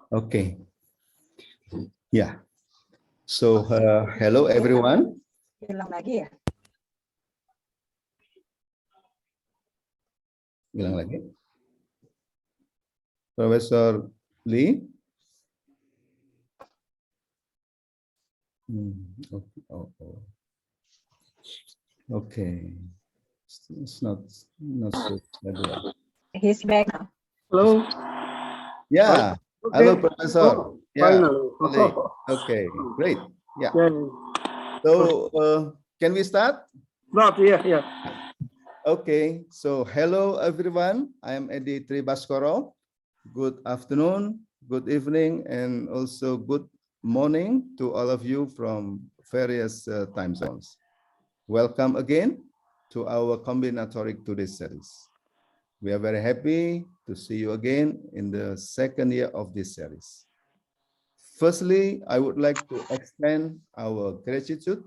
Okay. Yeah. So, hello everyone. Hilang lagi ya? Bilang lagi. Professor Lee. Okay. Okay. It's not so bad. He's back now. Hello. Yeah. Okay. Hello, Professor. Oh, Yeah. finally. Okay. Great. Yeah. Yeah. So, can we start? Not, yeah. Okay. So, hello everyone. I am Edi Tribaskoro. Good afternoon, good evening, and also good morning to all of you from various time zones. Welcome again to our Kombinatorics today's series. We are very happy to see you again in the second year of this series. Firstly, I would like to extend our gratitude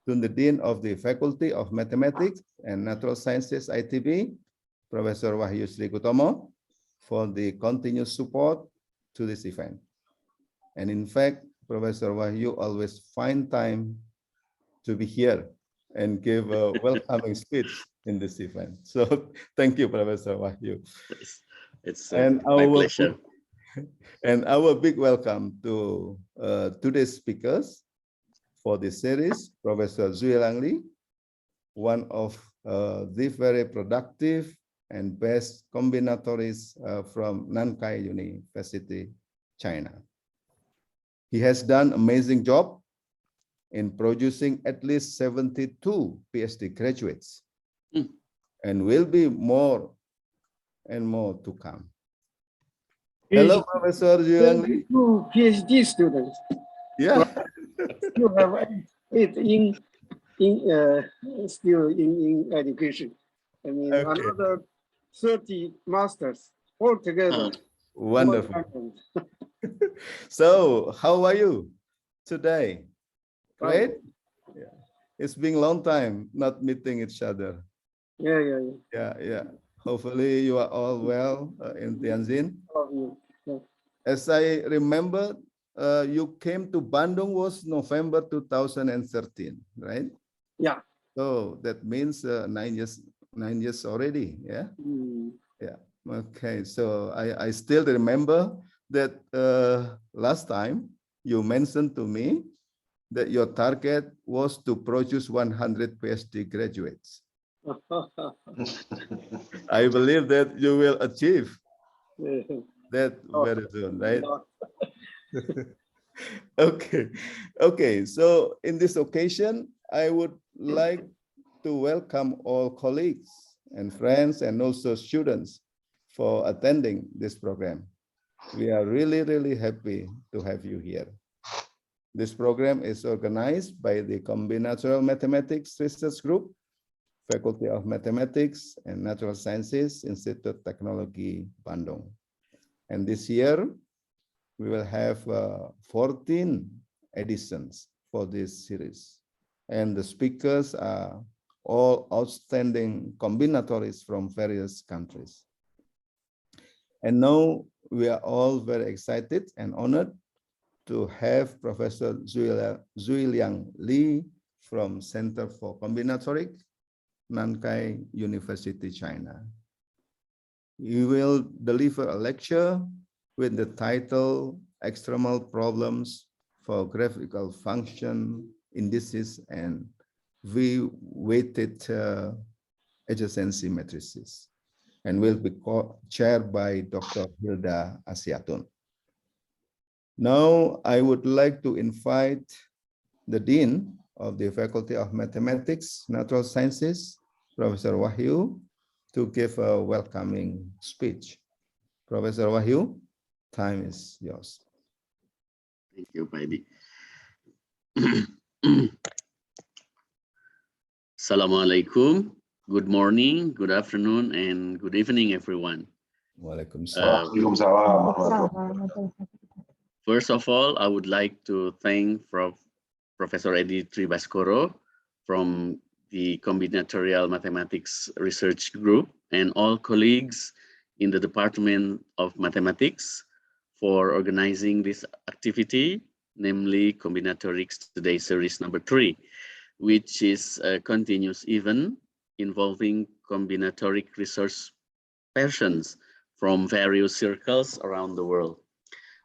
to the Dean of the Faculty of Mathematics and Natural Sciences ITB, Professor Wahyu Sri Kutomo, for the continuous support to this event. And in fact, Professor Wahyu always find time to be here and give a welcoming speech in this event. So thank you, Professor Wahyu. It's my pleasure. And our big welcome to today's speakers for this series, Professor Xueliang, one of the very productive and best combinatorists from Nankai University, China. He has done an amazing job in producing at least 72 PhD graduates, and will be more and more to come. Hello, Professor Xueliang. 2 PhD students. Yeah. You have 8 still in education. I mean, Okay. another 30 masters altogether. Wonderful. So, how are you today? Great. Yeah. It's been a long time not meeting each other. Yeah. Hopefully you are all well in Tianjin. Yeah. As I remember, you came to Bandung was November 2013, right? Yeah. So that means 9 years already. Yeah. Yeah. Okay. So I still remember that last time you mentioned to me that your target was to produce 100 PhD graduates. I believe that you will achieve that very soon, right? Okay. So in this occasion, I would like to welcome all colleagues and friends and also students for attending this program. We are really happy to have you here. This program is organized by the Combinatorial Mathematics Research Group, Faculty of Mathematics and Natural Sciences, Institut Teknologi, Bandung. And this year, we will have 14 editions for this series. And the speakers are all outstanding combinatorists from various countries. And now we are all very excited and honored to have Professor Xueliang Li from Center for Combinatorics, Nankai University, China. He will deliver a lecture with the title Extremal Problems for Graphical Function, Indices, and V-weighted adjacency matrices, and will be chaired by Dr. Hilda Asiatun. Now, I would like to invite the Dean of the Faculty of Mathematics, Natural Sciences, Professor Wahyu, to give a welcoming speech. Professor Wahyu, time is yours. Thank you, Pak Edi. Assalamualaikum. Good morning, good afternoon, and good evening, everyone. Waalaikumsalam. First of all, I would like to thank Professor Edi Tribaskoro from the Combinatorial Mathematics Research Group and all colleagues in the Department of Mathematics for organizing this activity, namely Combinatorics Today Series number 3, which is a continuous event involving combinatoric research persons from various circles around the world.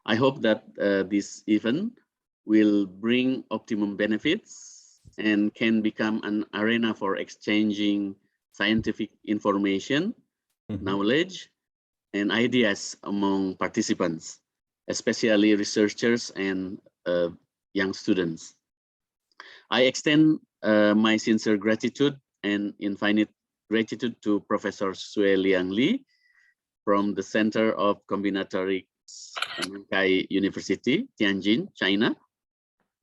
I hope that this event will bring optimum benefits and can become an arena for exchanging scientific information, knowledge, and ideas among participants, especially researchers and young students. I extend my sincere gratitude and infinite gratitude to Professor Xueliang from the Center of Combinatorics, Nankai University, Tianjin, China.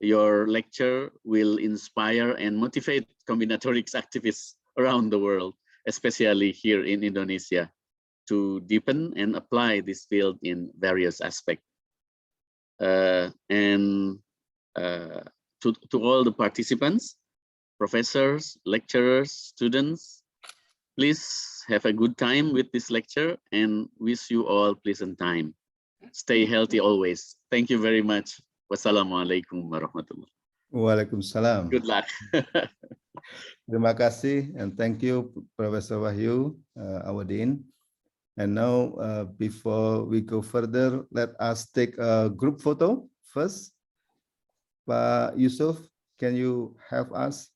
Your lecture will inspire and motivate combinatorics activists around the world, especially here in Indonesia, to deepen and apply this field in various aspects. To all the participants, professors, lecturers, students, please have a good time with this lecture and wish you all pleasant time. Stay healthy always. Thank you very much. Wassalamualaikum warahmatullahi wabarakatuh. Waalaikumsalam. Good luck. Terima kasih and thank you, Professor Wahyu, our Dean. And now, before we go further, let us take a group photo first. Pak Yusuf, can you help us?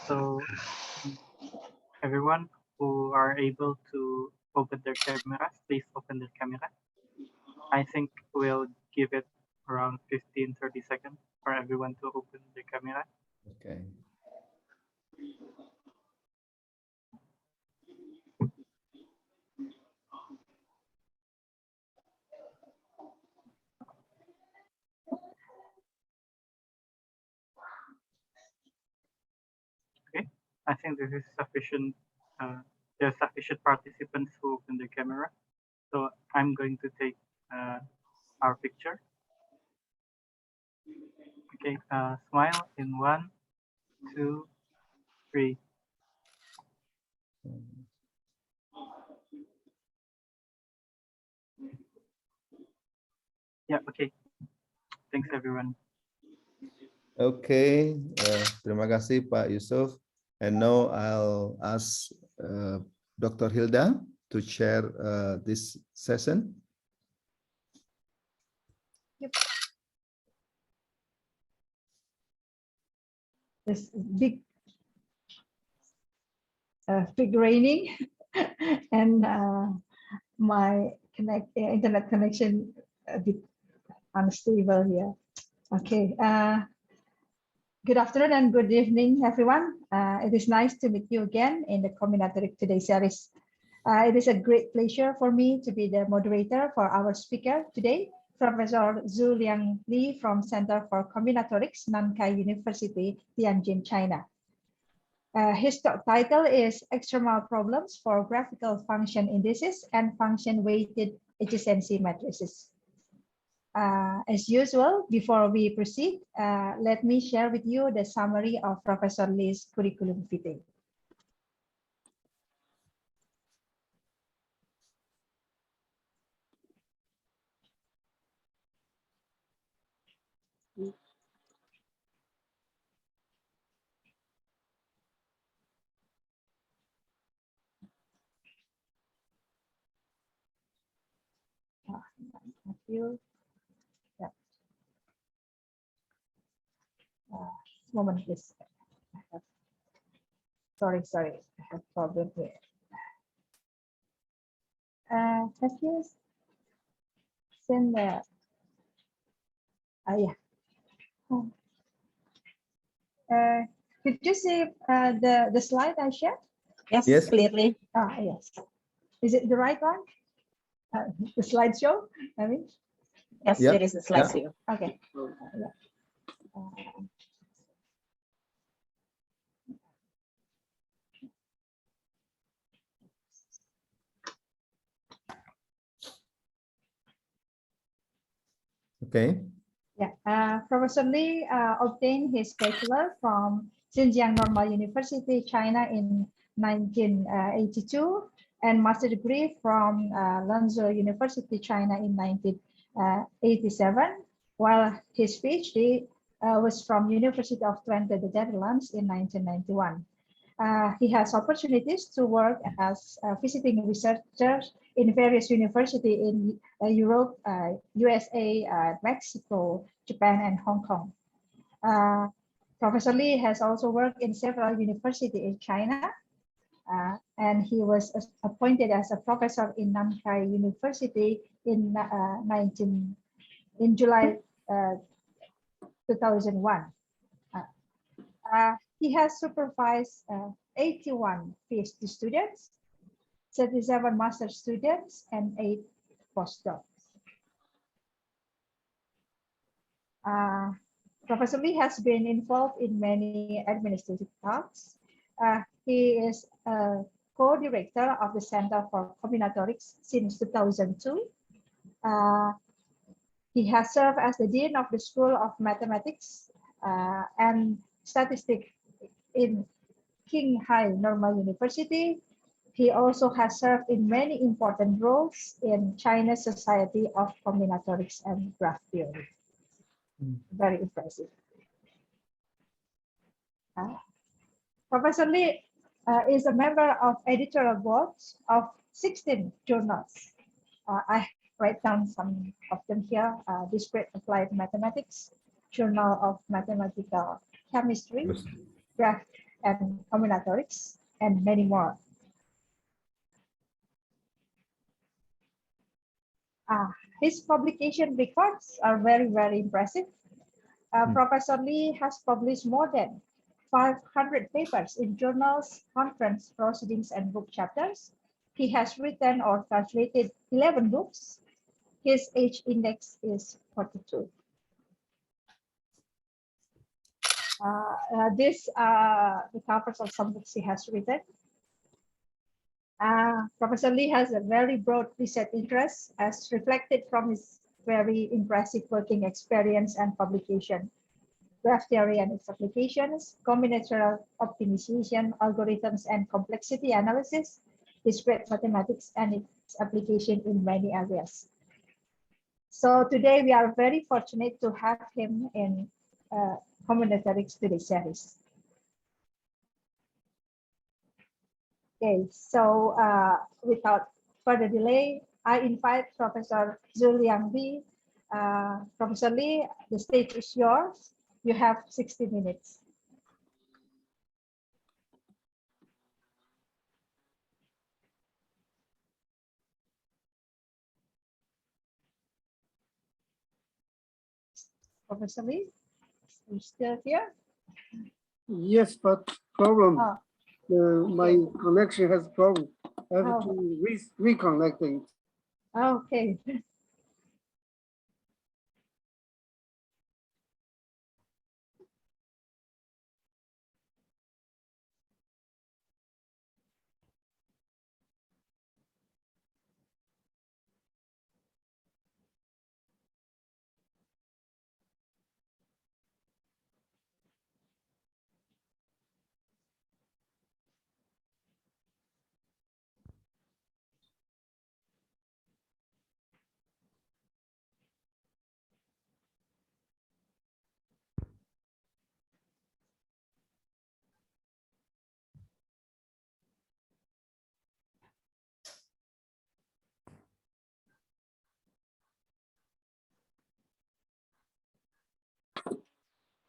So everyone who are able to open their cameras, please open their camera. I think we'll give it around 15-30 seconds for everyone to open their camera. Okay. Okay, I think this is sufficient. There are sufficient participants who open their camera. So I'm going to take our picture. Okay, smile in 1, 2, 3. Yeah, okay. Thanks everyone. Okay, terima kasih Pak Yusuf. And now I'll ask Dr. Hilda to share this session. Yep. This big raining and my internet connection a bit unstable here. Okay. Good afternoon and good evening, everyone. It is nice to meet you again in the Combinatorics Today series. It is a great pleasure for me to be the moderator for our speaker today, Professor Xueliang from Center for Combinatorics, Nankai University, Tianjin, China. His talk title is Extremal Problems for Graphical Function Indices and Function-Weighted Adjacency Matrices. As usual, before we proceed, let me share with you the summary of Professor Li's curriculum vitae. Thank you. Yeah. Moment, please. Sorry, I have problem here. Have you seen the? Yeah. Could you see the slide I shared? Yes. Clearly. Yes. Is it the right one? The slideshow, I mean? Yes, Yep. there is a slideshow. Okay. Yeah. Okay. Yeah. Professor Li obtained his bachelor from Xinjiang Normal University, China in 1982 and master degree from Lanzhou University, China in 1987, while his PhD was from University of Twente, the Netherlands in 1991. He has opportunities to work as a visiting researcher in various universities in Europe, USA, Mexico, Japan, and Hong Kong. Professor Lee has also worked in several universities in China, and he was appointed as a professor in Nankai University in July 2001. He has supervised 81 PhD students, 37 master students, and 8 postdocs. Professor Lee has been involved in many administrative tasks. He is a co-director of the Center for Combinatorics since 2002. He has served as the Dean of the School of Mathematics and Statistics in Qinghai Normal University. He also has served in many important roles in China's Society of Combinatorics and Graph Theory. Very impressive. Professor Lee is a member of editorial boards of 16 journals. I write down some of them here. Discrete Applied Mathematics, Journal of Matematika, Chemistry, Graph and Combinatorics, and many more. His publication records are very, very impressive. Professor Lee has published more than 500 papers in journals, conference proceedings, and book chapters. He has written or translated 11 books. His age index is 42. These are the covers of some books he has written. Professor Lee has a very broad research interest as reflected from his very impressive working experience and publication. Graph theory and its applications, combinatorial optimization, algorithms and complexity analysis, discrete mathematics and its application in many areas. So today we are very fortunate to have him in Combinatorics Today series. Okay, so without further delay, I invite Professor Xueliang Lee. Professor Lee, the stage is yours. You have 60 minutes. Professor Lee, are you still here? Yes, but problem. My connection has problem. I have to reconnect it. Okay.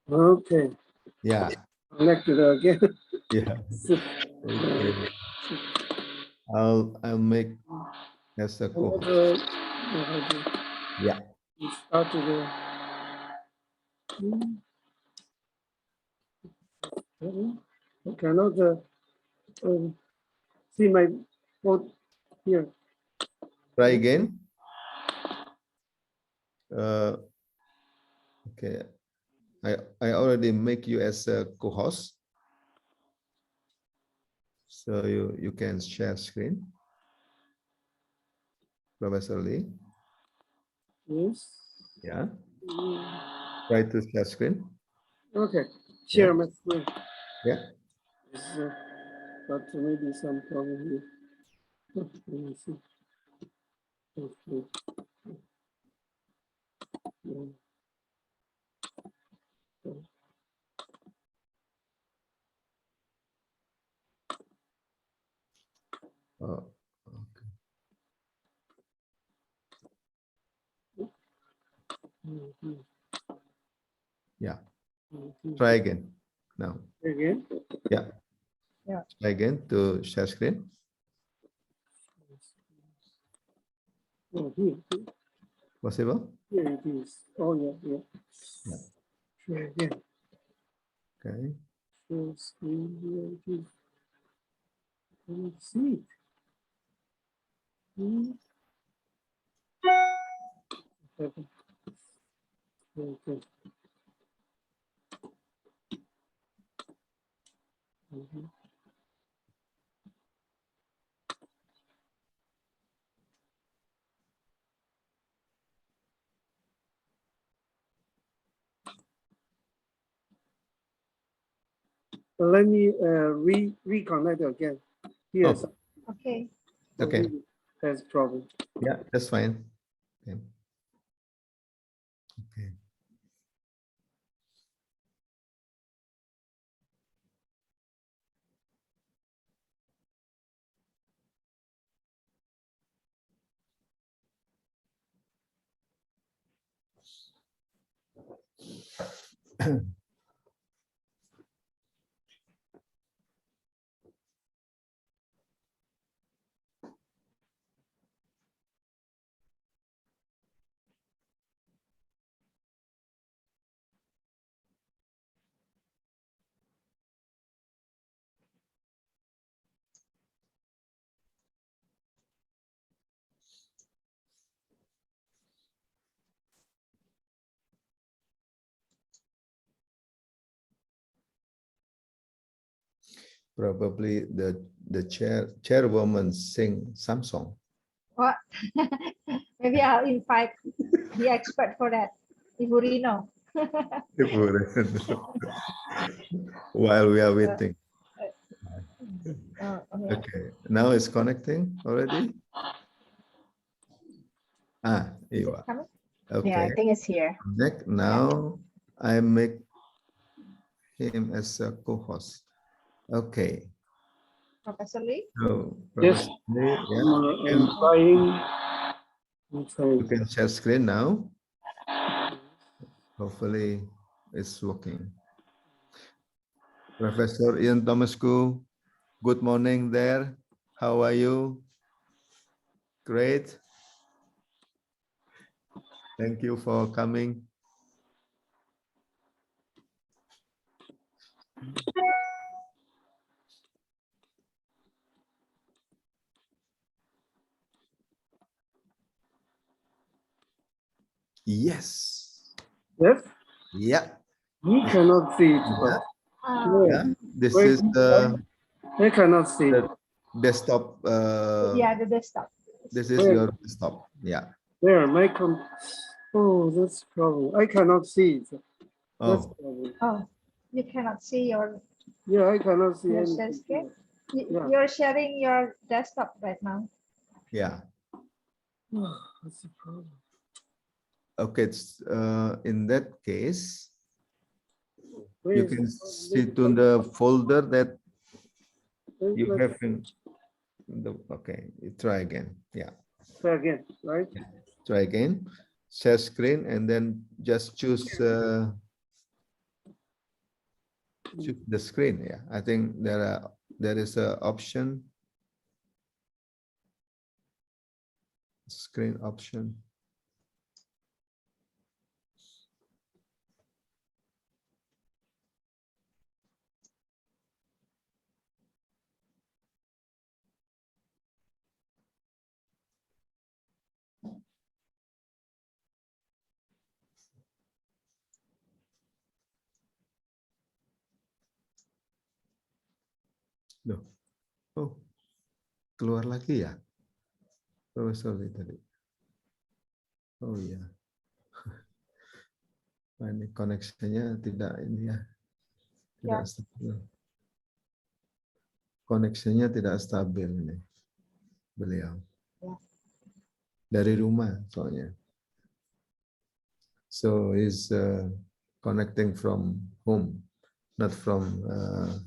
Okay. Yeah. Connected again. Yeah. Okay. I'll make as a co-host. Yeah. Start to I cannot see my vote here. Try again. Okay. I already make you as a co-host. So you can share screen. Professor Lee. Yes. Yeah. Try to share screen. Okay. Share Yeah. my screen. Yeah. But maybe some problem here. Let me see. Okay. Oh, okay. Yeah. Try again. Now. Again? Yeah. Yeah. Try again to share screen. Oh, here. Possible? Here it is. Oh, yeah, yeah. Yeah. Try again. Okay. Share screen. Here it is. Let's see it. Okay. Okay. Mhm. Let me reconnect again. Yes. Oh, Okay. okay. That's problem. Yeah, that's fine. Okay. Okay. Probably the chairwoman sing some song. What? Maybe I'll invite the expert for that, Ibu Rino. While we are waiting. Oh, okay. Okay, now it's connecting already. Ah, Is you it are. coming? Okay. Yeah, I think it's here. Connect. Now I make him as a co-host. Okay. Professor Lee? So, Yes. Professor Lee, yeah, I'm trying. I'm trying. you can share screen now. Hopefully it's working. Professor Ian Thomasku, good morning there. How are you? Great. Thank you for coming. Yes. Yes. Yeah. You cannot see it. But Yeah. This Wait, is the I cannot see it. desktop. Yeah, the desktop. This is Where? your desktop. Yeah. There, my Oh, that's problem. I cannot see it. That's Oh, problem. Oh, you cannot see your Yeah, I cannot see share anything. screen. Yeah. You're sharing your desktop right now. yeah. That's the problem. Okay. It's, in that case, Where you is can the see to the folder that problem? you Let's have in the, okay, you try again. Yeah. try again, right? Try again. Share screen and then just choose the screen. Yeah. I think there is a option. Screen option. Loh. Oh, keluar lagi ya? Profesor Lee tadi. Oh iya. Nah, ini koneksinya tidak ini ya. Tidak stabil. Koneksinya tidak stabil ini. beliau. Yeah. Dari rumah soalnya. So he's connecting from home, not from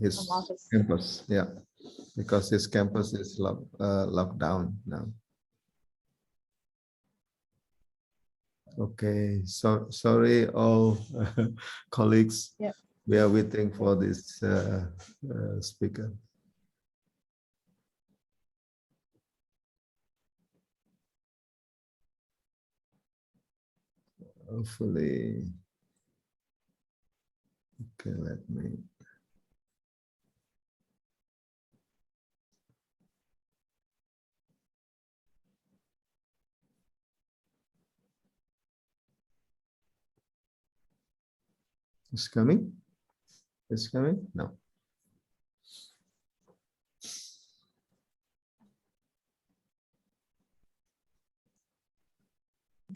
his campus. Yeah, because his campus is locked down now. Okay, so sorry all colleagues. Yeah. We are waiting for this speaker. Hopefully, okay, let me. It's coming? It's coming? No.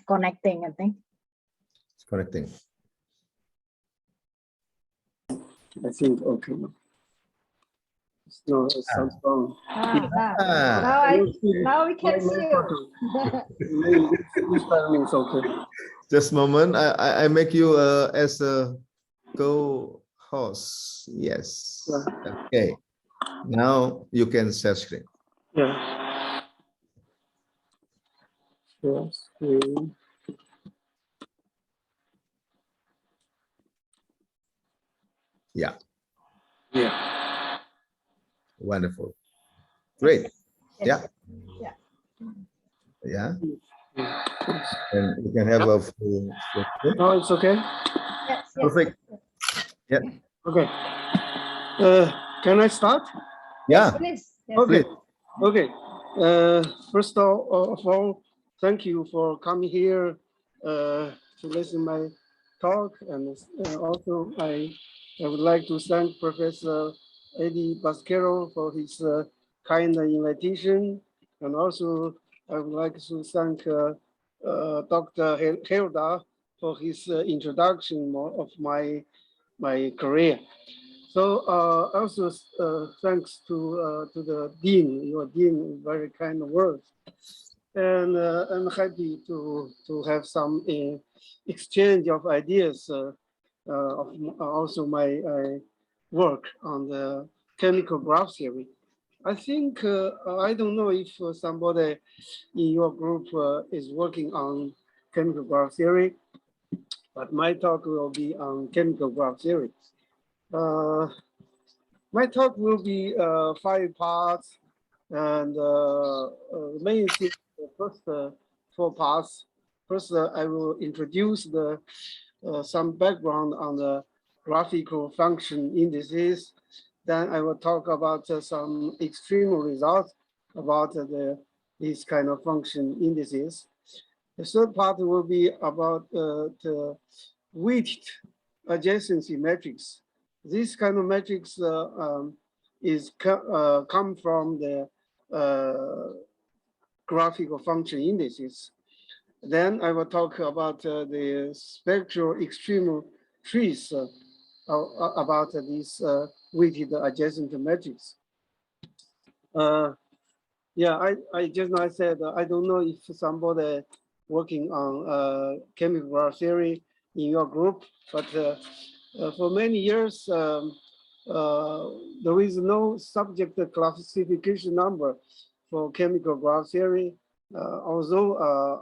Connecting, I think. It's connecting. I think, okay. No, it sounds wrong. Now we can see you. This timing is okay. Just a moment. I make you as a co-host. Yes. Yeah. Okay. Now you can share screen. Yeah. Yes. Yeah. Yeah. Wonderful. Great. Yes. Yeah. Yeah. Yeah. And you can have a full screen. Oh, it's okay. Yes. Perfect. Yeah. Okay. Can I start? Yeah. Please. Yes. Okay. Please. Okay. First of all, thank you for coming here to listen my talk, and also I would like to thank Professor Eddie Basquero for his kind invitation, and also I would like to thank Dr. Helda for his introduction of my career. So also thanks to the dean, your dean, very kind words, and I'm happy to have some exchange of ideas of also my work on the chemical graph theory. I think I don't know if somebody in your group is working on chemical graph theory, but my talk will be on chemical graph theory. My talk will be 5 parts, and main thing, the first 4 parts. First, I will introduce the some background on the graphical function indices. Then I will talk about some extremal results about these kind of function indices. The third part will be about the weighted adjacency matrix. This kind of matrix come from the graphical function indices. Then I will talk about the spectral extremal trees about this weighted adjacent matrix. Yeah, I just now said I don't know if somebody working on chemical graph theory in your group, but for many years there is no subject classification number for chemical graph theory, although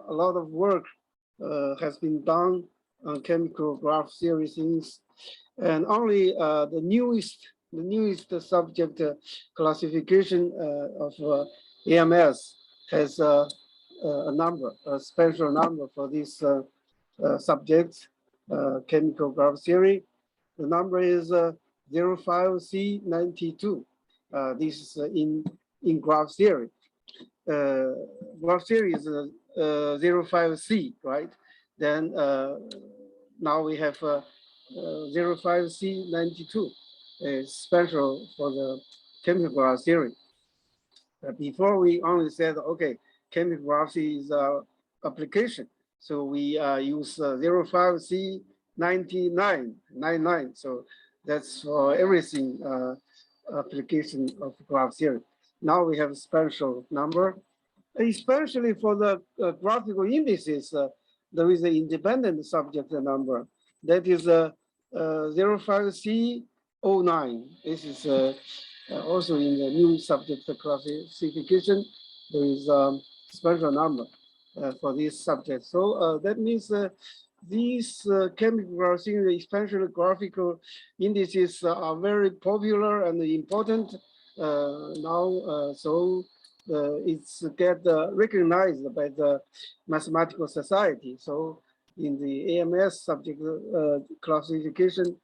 a lot of work has been done on chemical graph theory since, and only the newest subject classification of AMS has a number, a special number for this subject, chemical graph theory. The number is 05C92. This is in graph theory. Graph theory is 05C, right? Then now we have 05C92, special for the chemical graph theory. Before we only said, okay, chemical graph is application. So we use 05C99. So that's for everything application of graph theory. Now we have a special number especially for the graphical indices, there is an independent subject number that is 05C09. This is also in the new subject classification. There is a special number for this subject. So that means these chemical things, especially graphical indices, are very popular and important now. So it's get recognized by the mathematical society. So in the AMS subject classification,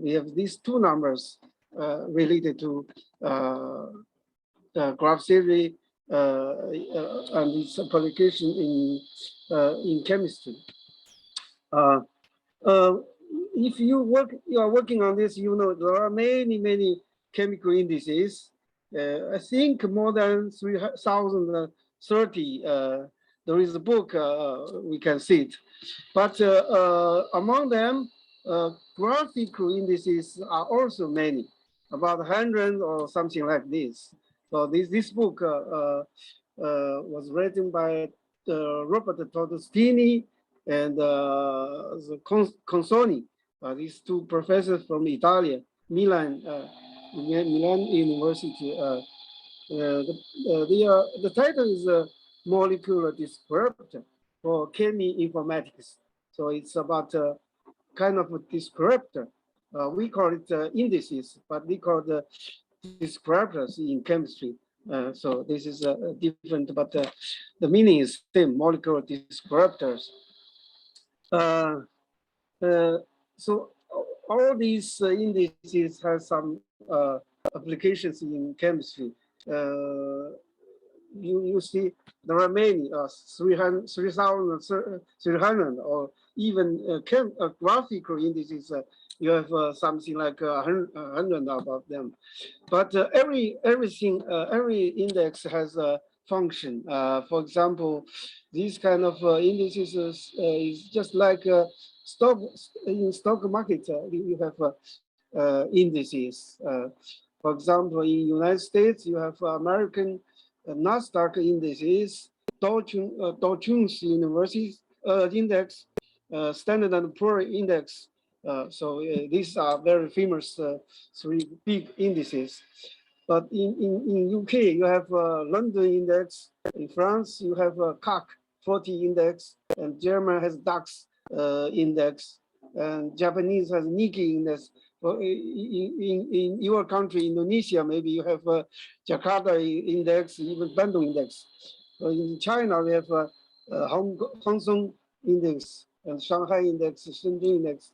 we have these two numbers related to graph theory and its application in chemistry. If you are working on this, you know there are many chemical indices. I think more than 3,030. There is a book we can see it, but among them, graphical indices are also many, about 100 or something like this. So this book was written by Robert Tottostini and Consoni, these two professors from Italy, Milan University. The title is Molecular Descriptor for Chemi-Informatics. So it's about kind of a descriptor. We call it indices, but we call the descriptors in chemistry. So this is different, but the meaning is same, molecular descriptors. So all these indices have some applications in chemistry. You see, there are many, 3,300, or even graphical indices. You have something like 100 about them. But every index has a function. For example, these kind of indices is just like stock in stock market. You have indices. For example, in United States, you have American Nasdaq indices, Dow Jones University Index, Standard and Poor's Index. So these are very famous three big indices. But in UK, you have London Index. In France, you have CAC 40 Index, and German has DAX Index, and Japanese has Nikkei Index. In your country, Indonesia, maybe you have Jakarta Index, even Bandung Index. In China, we have Hong Kong Index and Shanghai Index, Shenzhen Index,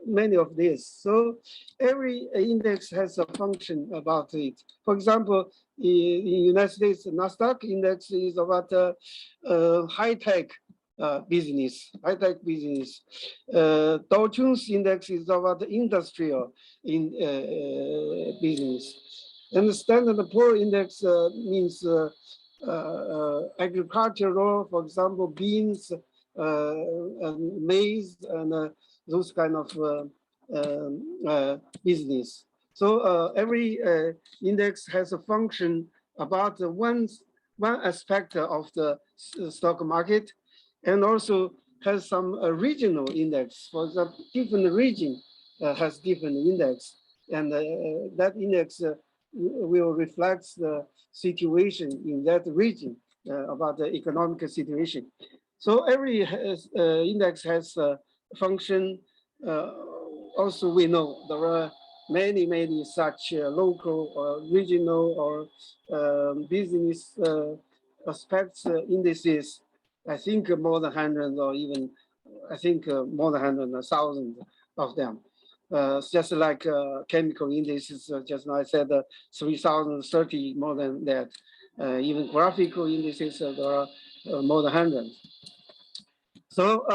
many of these. So every index has a function about it. For example, in United States, Nasdaq Index is about high-tech business, high-tech business. Dow Jones Index is about industrial business. And the Standard & Poor's Index means agricultural, for example, beans, and maize, and those kind of business. So every index has a function about one aspect of the stock market, and also has some regional index. For example, different region has different index, and that index will reflect the situation in that region about the economic situation. So every index has a function. Also, we know there are many such local or regional or business aspects indices. I think more than 100, or even I think more than 100, 1,000 of them. Just like chemical indices, just now I said 3,030, more than that. Even graphical indices, there are more than 100. So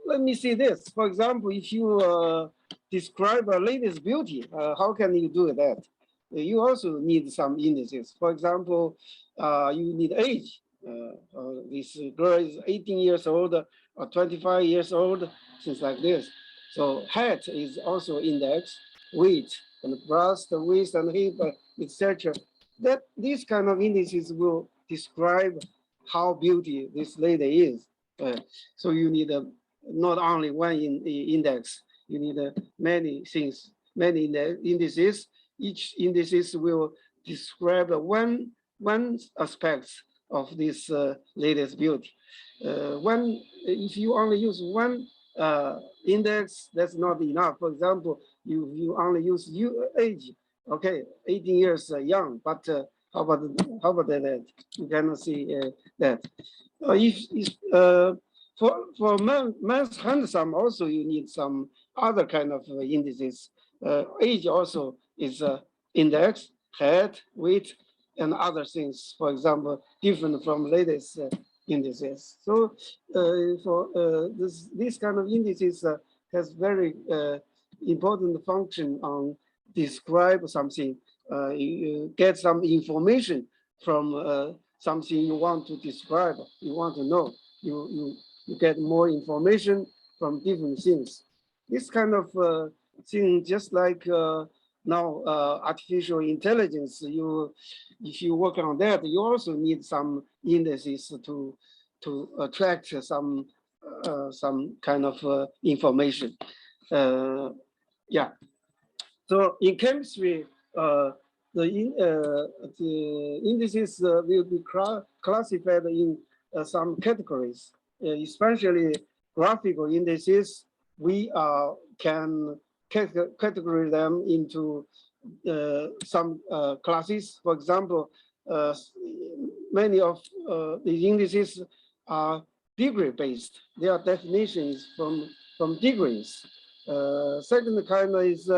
let me see this. For example, if you describe a lady's beauty, how can you do that? You also need some indices. For example, you need age. This girl is 18 years old or 25 years old, things like this. So height is also index, weight, and breast, waist, and hip, etc. That these kind of indices will describe how beauty this lady is. So you need not only one index, you need many things, many indices. Each indices will describe one aspect of this lady's beauty. If you only use one index, that's not enough. For example, you only use age, okay, 18 years young, but how about that? You cannot see that. For man's handsome, also you need some other kind of indices. Age also is index, height, weight, and other things. For example, different from latest indices. So for this kind of indices has very important function on describe something. You get some information from something you want to describe, you want to know. You get more information from different things. This kind of thing, just like now artificial intelligence, if you work on that, you also need some indices to attract some kind of information. Yeah. So in chemistry, the indices will be classified in some categories, especially graphical indices. We can categorize them into some classes. For example, many of the indices are degree-based. Their definition is from degrees. Second kind is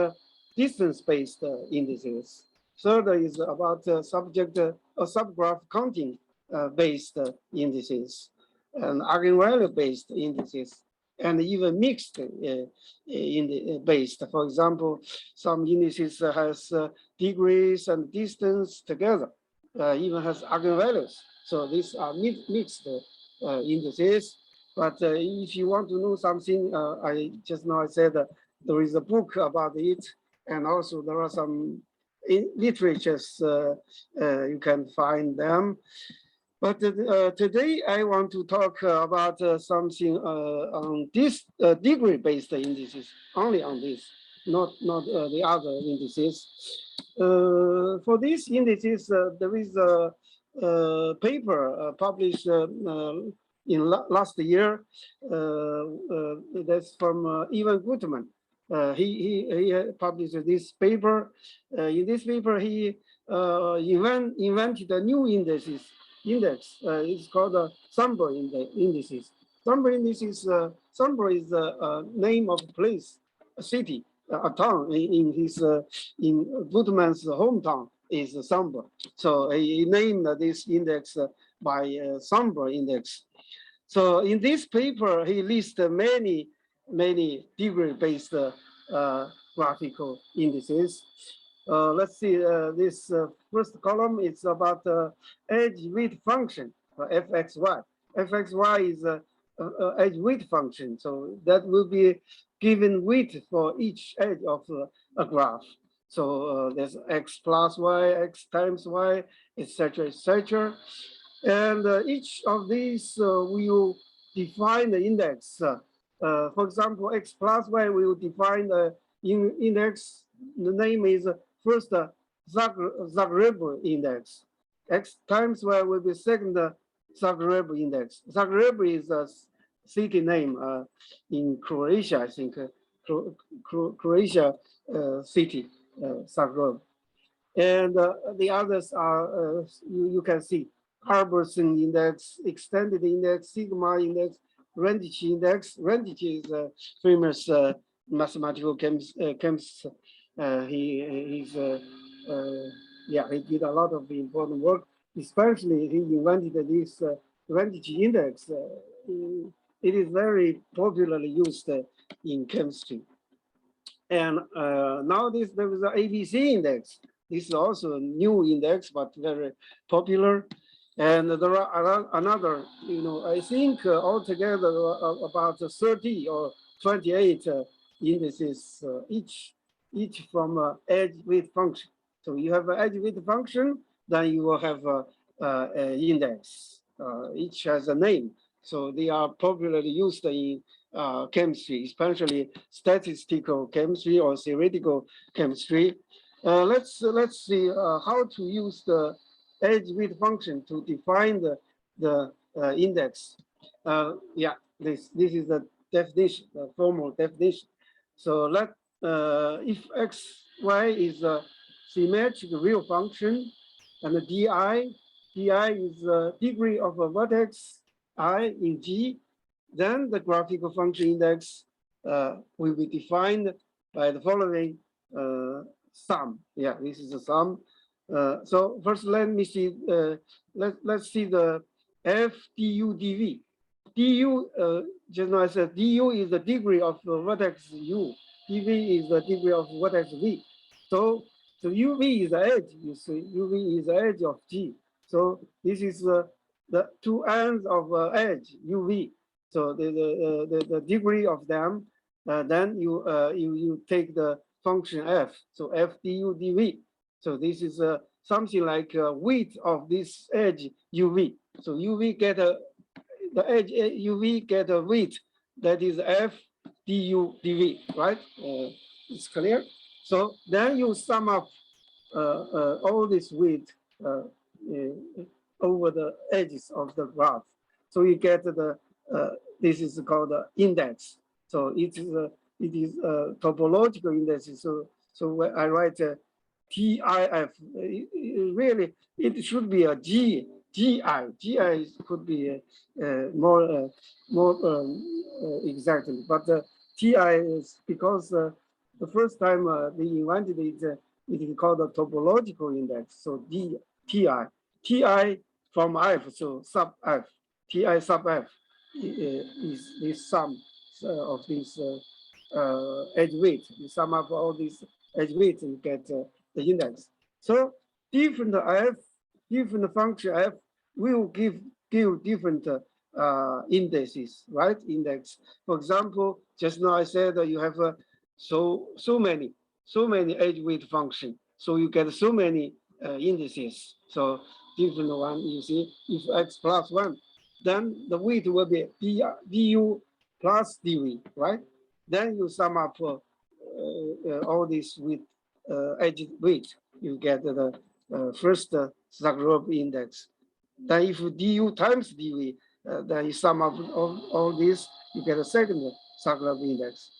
distance-based indices. Third is about subject or subgraph counting based indices, and eigenvalue-based indices, and even mixed based. For example, some indices has degrees and distance together, even has eigenvalues. So these are mixed indices. But if you want to know something, I said there is a book about it, and also there are some literatures you can find them. But today I want to talk about something on this degree-based indices, only on this, not the other indices. For these indices, there is a paper published in last year. That's from Ivan Gutman. He published this paper. In this paper, he invented a new index. It's called Sambo indices. Sambo indices. Sambo is the name of a place, a city, a town in Gutman's hometown is Sambo. So he named this index by Sambo index. So in this paper, he lists many degree-based graphical indices. Let's see, this first column is about edge width function, fxy. Fxy is edge width function, so that will be given width for each edge of a graph. So there's x plus y, x times y, etc., etc. And each of these will define the index. For example, x plus y will define the index. The name is first Zagreb index. X times y will be second Zagreb index. Zagreb is a city name in Croatia, I think. Croatia city, Zagreb. And the others are, you can see, Harbison index, extended index, sigma index, Randić index. Randić is a famous mathematical chemist. He did a lot of important work. Especially, he invented this Randić index. It is very popularly used in chemistry. And nowadays there is an ABC index. This is also a new index, but very popular. And there are another, I think altogether about 30 or 28 indices, each from edge width function. So you have an edge width function, then you will have index. Each has a name. So they are popularly used in chemistry, especially statistical chemistry or theoretical chemistry. Let's see how to use the edge width function to define the index. Yeah, this is the definition, the formal definition. So if xy is a symmetric real function, and the di is the degree of a vertex I in G, then the graphical function index will be defined by the following sum. Yeah, this is a sum. So first, let me see. Let's see the f du dv. Du, just now I said du is the degree of vertex u. dv is the degree of vertex v. So uv is the edge. You see, uv is the edge of G. So this is the two ends of edge uv. So the degree of them. Then you take the function f. So f du dv. So this is something like width of this edge uv. So uv get the edge uv get a width that is f du dv, right? It's clear. So then you sum up all this width over the edges of the graph. So you get the this is called the index. So it is topological index. So when I write TIF, really it should be a GI. GI could be more exactly, but TI is because the first time they invented it, it is called a topological index. So TI from F, so sub F, TI sub F is this sum of this edge weight. You sum up all these edge weights and get the index. So different F, different function F will give different indices, right? Index. For example, just now I said that you have so many edge weight function. So you get so many indices. So different one, you see, if x plus 1, then the weight will be du plus dv, right? Then you sum up all this with edge weight, you get the first Zagreb index. Then if du times dv, then you sum up all this, you get a second Zagreb index,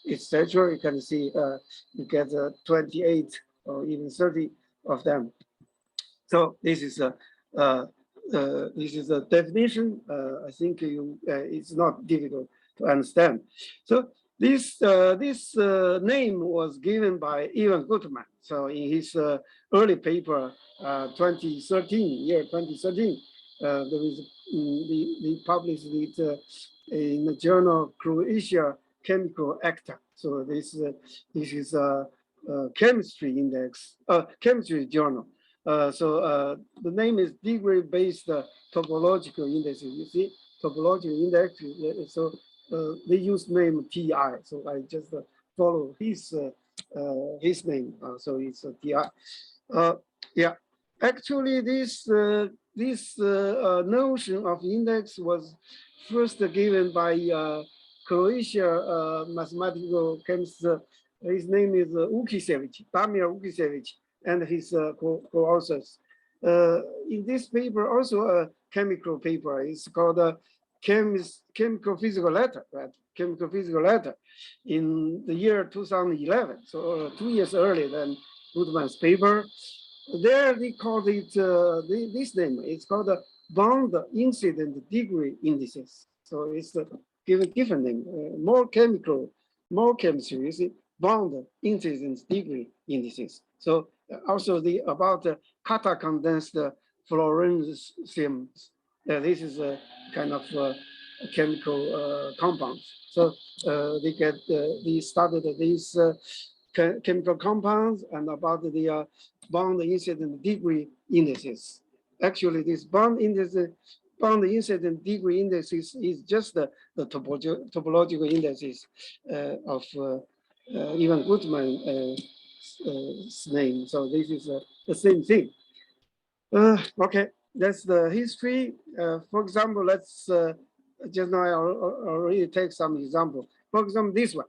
etc. You can see you get 28 or even 30 of them. So this is a definition. I think it's not difficult to understand. So this name was given by Ivan Gutman. So in his early paper, 2013, there is they published it in the journal Croatia Chemical Acta. So this is a chemistry index, chemistry journal. So the name is degree-based topological indices. You see, topological index. So they use name TI. So I just follow his name. So it's TI. Yeah, actually, this notion of index was first given by Croatia mathematical chemist. His name is Ukićević, Damir Ukićević, and his co-authors. In this paper, also a chemical paper, it's called Chemical Physical Letter, right? Chemical Physical Letter in the year 2011, so 2 years earlier than Gutman's paper. There they called it this name. It's called the bound incident degree indices. So it's given different name, more chemistry. You see, bound incident degree indices. So also about kata condensed fluoresceins. This is a kind of chemical compounds. So they studied these chemical compounds and about the bound incident degree indices. Actually, this bound incident degree indices is just the topological indices of Ivan Gutman's name. So this is the same thing. Okay, that's the history. For example, let's just now I already take some example. For example, this one.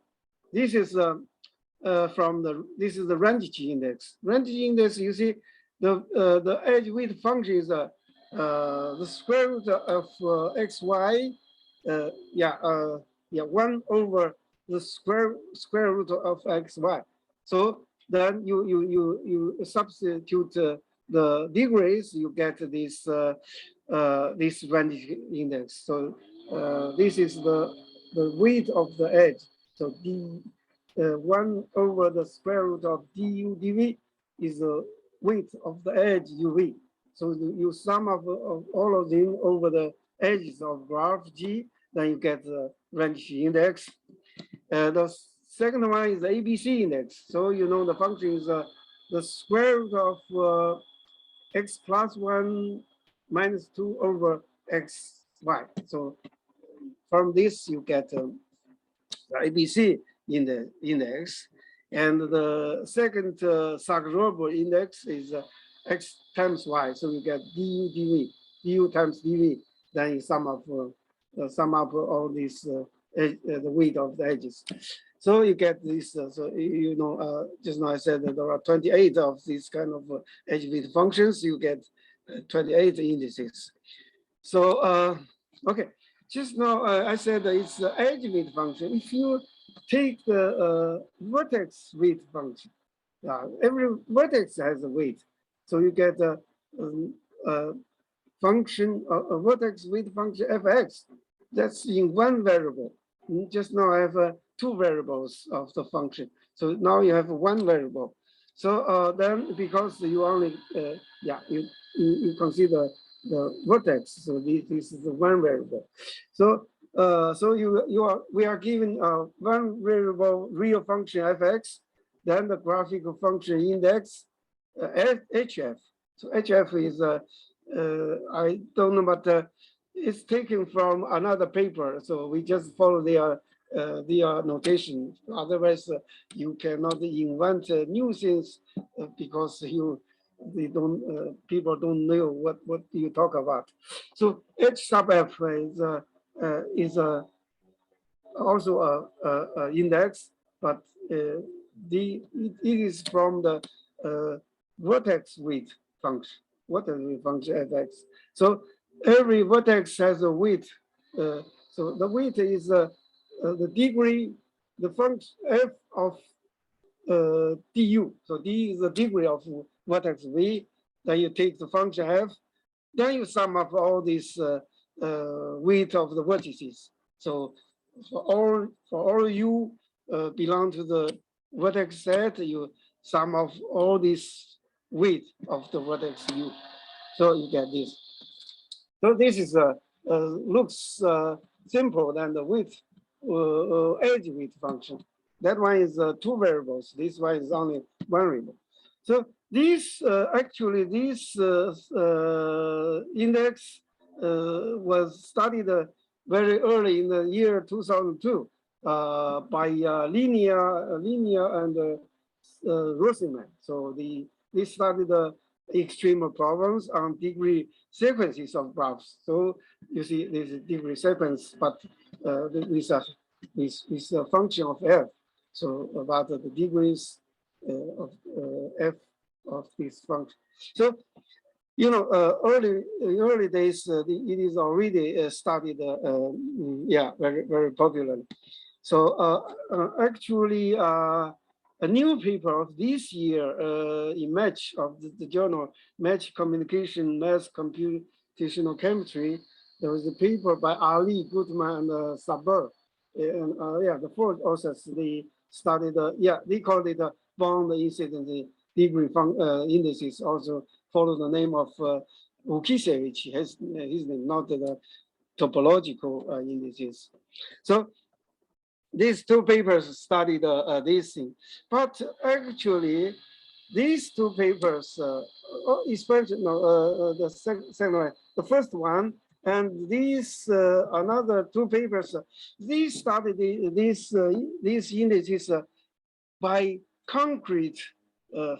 This is this is the Randić index. Randić index, you see, the edge width function is the square root of xy. 1 over the square root of xy. So then you substitute the degrees, you get this this Randić index. So this is the width of the edge. So d 1 over the square root of du dv is the width of the edge uv. So you sum up of all of them over the edges of graph G, then you get the Randić index. The second one is the ABC index. So you know the function is the square root of x plus 1 minus 2 over xy. So from this you get the ABC in the index. And the second Zagreb index is x times y. So you get du dv, du times dv. Then you sum up all these the width of the edges. So you get this. So you know, just now I said that there are 28 of these kind of edge width functions. You get 28 indices. So okay, just now I said that it's the edge width function. If you take the vertex width function, every vertex has a weight, so you get a function, a vertex width function fx. That's in one variable. Just now I have two variables of the function, so now you have one variable. So then because you only you consider the vertex, so this is the one variable. So we are given one variable real function fx, then the graphical function index hf. So hf is I don't know, but it's taken from another paper, so we just follow their notation. Otherwise, you cannot invent new things because people don't know what you talk about. So h sub f is also a index, but it is from the vertex width function. Vertex width function fx. So every vertex has a width. So the width is the degree, the function f of du. So d is the degree of vertex v. Then you take the function f. Then you sum up all these width of the vertices. So for all u belong to the vertex set, you sum of all this width of the vertex u. So you get this. So this is looks simple than the width edge width function. That one is two variables. This one is only one variable. So this actually this index was studied very early in the year 2002 by Linear and Rosenman. So they studied the extremal problems on degree sequences of graphs. So you see this is degree sequence, but with a function of f. So about the degrees of f of this function. So you know, early days, it is already studied, very popularly. So actually, a new paper of this year in Match of the journal Match Communication Math Computational Chemistry, there was a paper by Ali, Goodman, and Saber, and the four authors, they studied, they called it bound incidence degree indices, also follow the name of Vukicevic, his name, not the topological indices. So these two papers studied this thing, but actually these two papers, especially the second one, the first one, and these another two papers, these studied these indices by concrete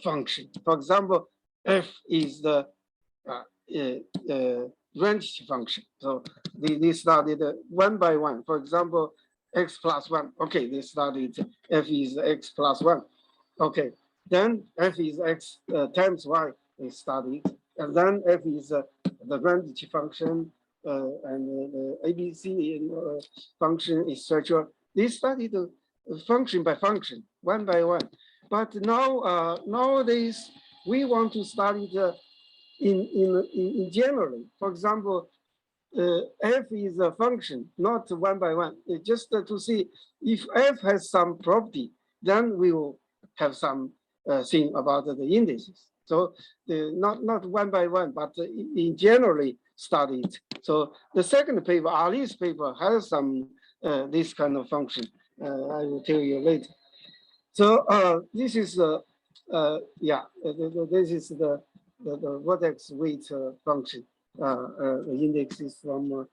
function. For example, f is the Randić function. So they studied one by one. For example, x plus 1. Okay, they studied f is x plus 1. Okay, then f is x times y. They studied, and then f is the Randić function and the ABC function, etc. They studied function by function, one by one. But now nowadays we want to study the in generally. For example, f is a function, not one by one. Just to see if f has some property, then we will have some thing about the indices. So not one by one, but in generally studied. So the second paper, Ali's paper, has some this kind of function. I will tell you later. So this is this is the vertex weight function. Indices from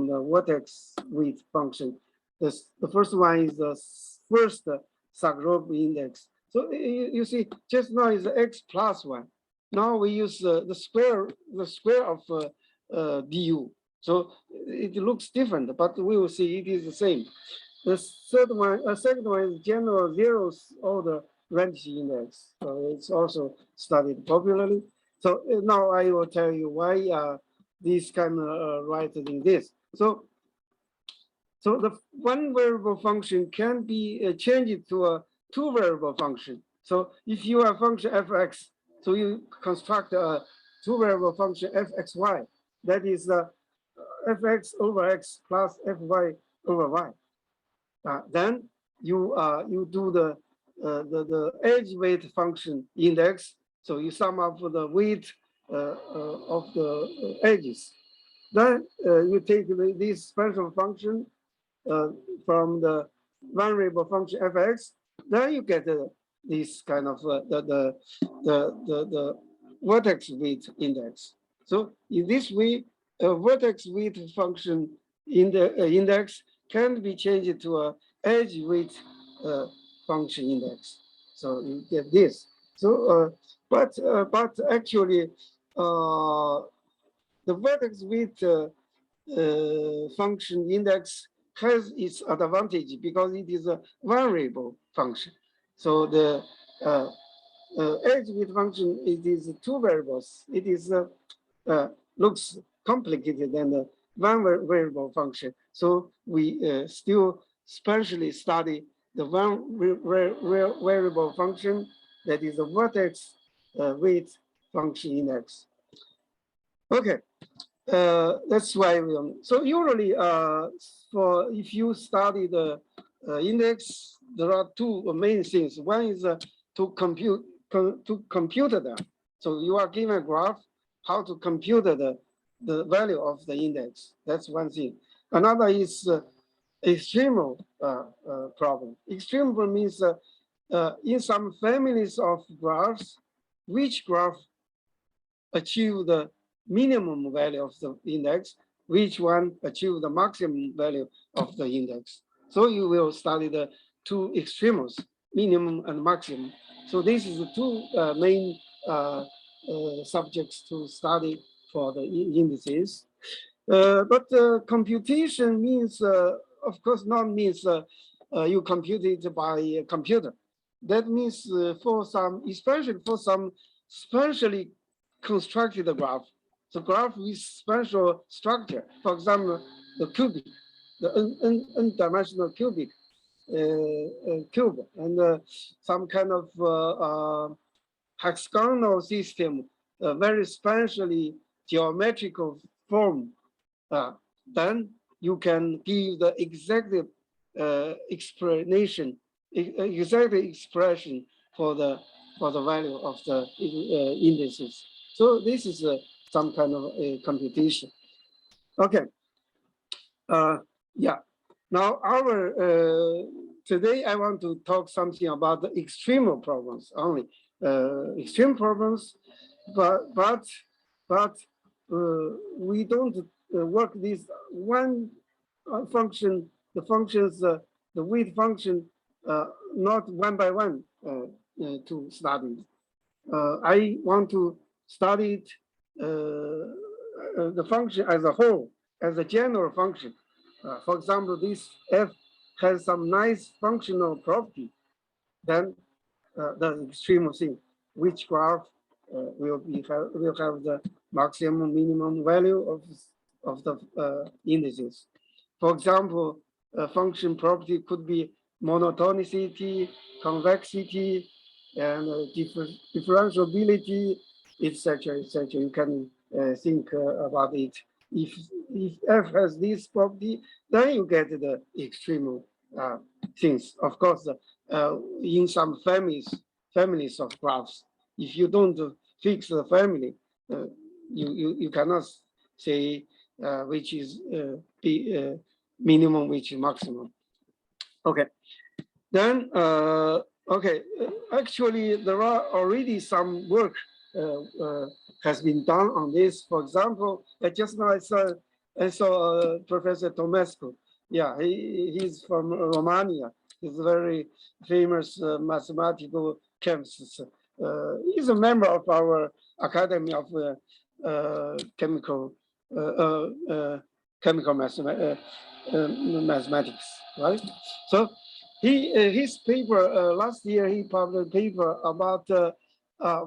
the vertex weight function. The first one is the first Zagreb index. So you see, just now is x plus 1. Now we use the square of du. So it looks different, but we will see it is the same. The second one is general zeros order Randić index. So it's also studied popularly. So now I will tell you why this kind of writing this. So the one variable function can be changed to a two variable function. So if you have function fx, so you construct a two variable function fxy. That is fx over x plus fy over y. Then you do the edge weight function index. So you sum up the weight of the edges. Then you take this special function from the variable function fx. Then you get this kind of the vertex weight index. So in this way, a vertex weight function in the index can be changed to a edge weight function index. So you get this. So but actually the vertex weight function index has its advantage because it is a variable function. So the edge weight function, it is two variables. It is looks complicated than the one variable function. So we still specially study the one variable function that is the vertex weight function index. Okay, that's why we. So usually, for if you study the index, there are two main things. One is to compute them. So you are given a graph, how to compute the value of the index. That's one thing. Another is extremal problem. Extremal means in some families of graphs, which graph achieve the minimum value of the index, which one achieve the maximum value of the index. So you will study the two extremos, minimum and maximum. So this is the two main subjects to study for the indices. But computation means, of course, not means you compute it by a computer. That means for some, especially for some specially constructed graph, the graph with special structure. For example, the cubic, the n-dimensional cubic cube, and some kind of hexagonal system, very specially geometrical form. Then you can give the exact explanation, exact expression for the value of the indices. So this is some kind of computation. Okay. Yeah. Now our today I want to talk something about the extremal problems only. Extreme problems, but we don't work this one function, the functions, the weight function, not one by one to study. I want to study it the function as a whole, as a general function. For example, this f has some nice functional property, then the extreme thing, which graph will have the maximum minimum value of the indices. For example, a function property could be monotonicity, convexity, and differentiability, etc., etc. You can think about it. If f has this property, then you get the extreme things. Of course, in some families of graphs, if you don't fix the family, you cannot say which is minimum, which is maximum. Okay, then actually there are already some work has been done on this. For example, just now I saw Professor Tomescu. Yeah, he's from Romania. He's a very famous mathematical chemist. He's a member of our Academy of Chemical Mathematics, right? So his paper last year, he published a paper about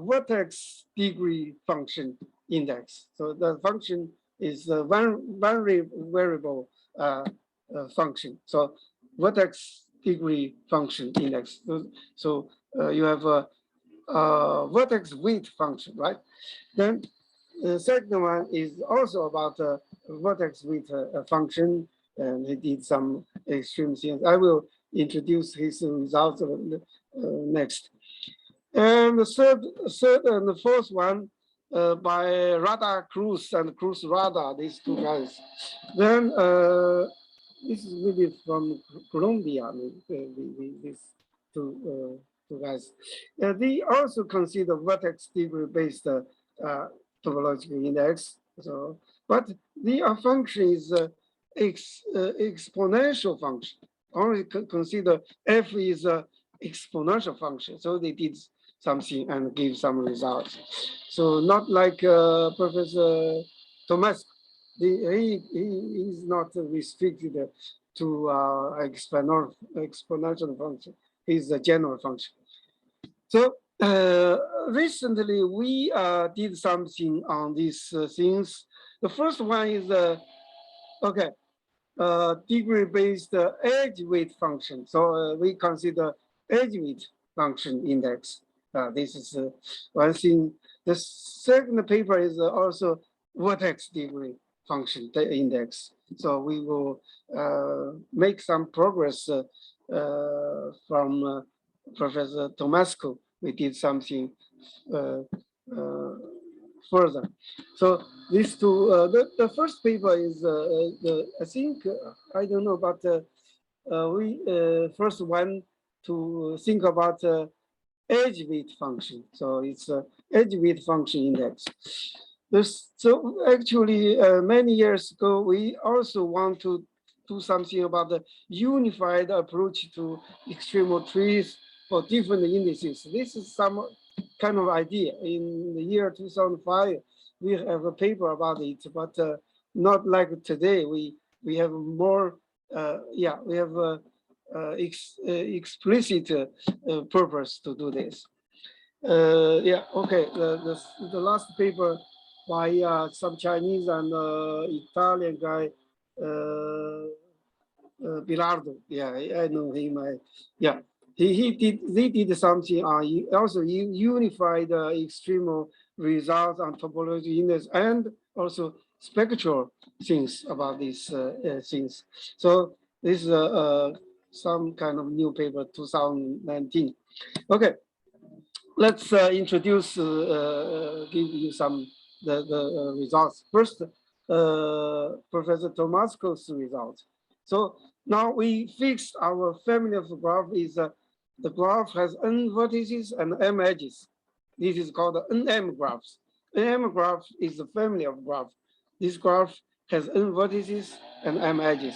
vertex degree function index. So the function is one variable function. So vertex degree function index. So you have a vertex width function, right? Then the second one is also about a vertex width function, and he did some extreme things. I will introduce his results next. And the third and the fourth one by Rada Cruz and Cruz Rada, these two guys. Then this is really from Colombia, these two guys. They also consider vertex degree based topological index. So, but the function is exponential function. Only consider f is an exponential function. So they did something and give some results. So not like Professor Thomas, he is not restricted to exponential function. He's a general function. So recently we did something on these things. The first one is degree-based edge weight function. So we consider edge weight function index. This is one thing. The second paper is also vertex degree function index. So we will make some progress from Professor Tomescu. We did something further. So these two, the first paper is I think I don't know, but we first one to think about edge weight function. So it's edge weight function index. So actually many years ago we also want to do something about the unified approach to extremal trees for different indices. This is some kind of idea. In the year 2005, we have a paper about it, but not like today. We have more, we have explicit purpose to do this. The last paper by some Chinese and Italian guy, Bilardo. Yeah, I know him. They did something on also unified extremal results on topological index and also spectral things about these things. So this is some kind of new paper, 2019. Okay, let's introduce, give you some the results. First, Professor Tomescu's results. So now we fixed our family of graph is the graph has n vertices and m edges. This is called the NM graphs. NM graph is the family of graph. This graph has n vertices and m edges.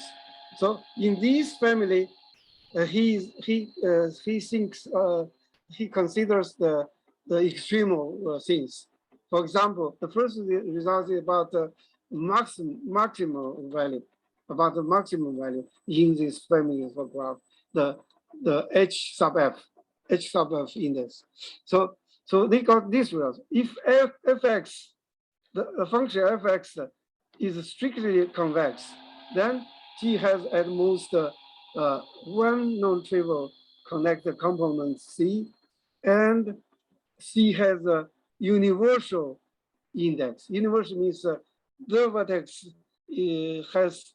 So in this family, he thinks he considers the extremal things. For example, the first result is about the maximum value, about the maximum value in this family of a graph, the H sub f index. So they got this result. If fx, the function fx is strictly convex, then G has at most one non-trivial connected component C, and C has a universal index. Universal means the vertex has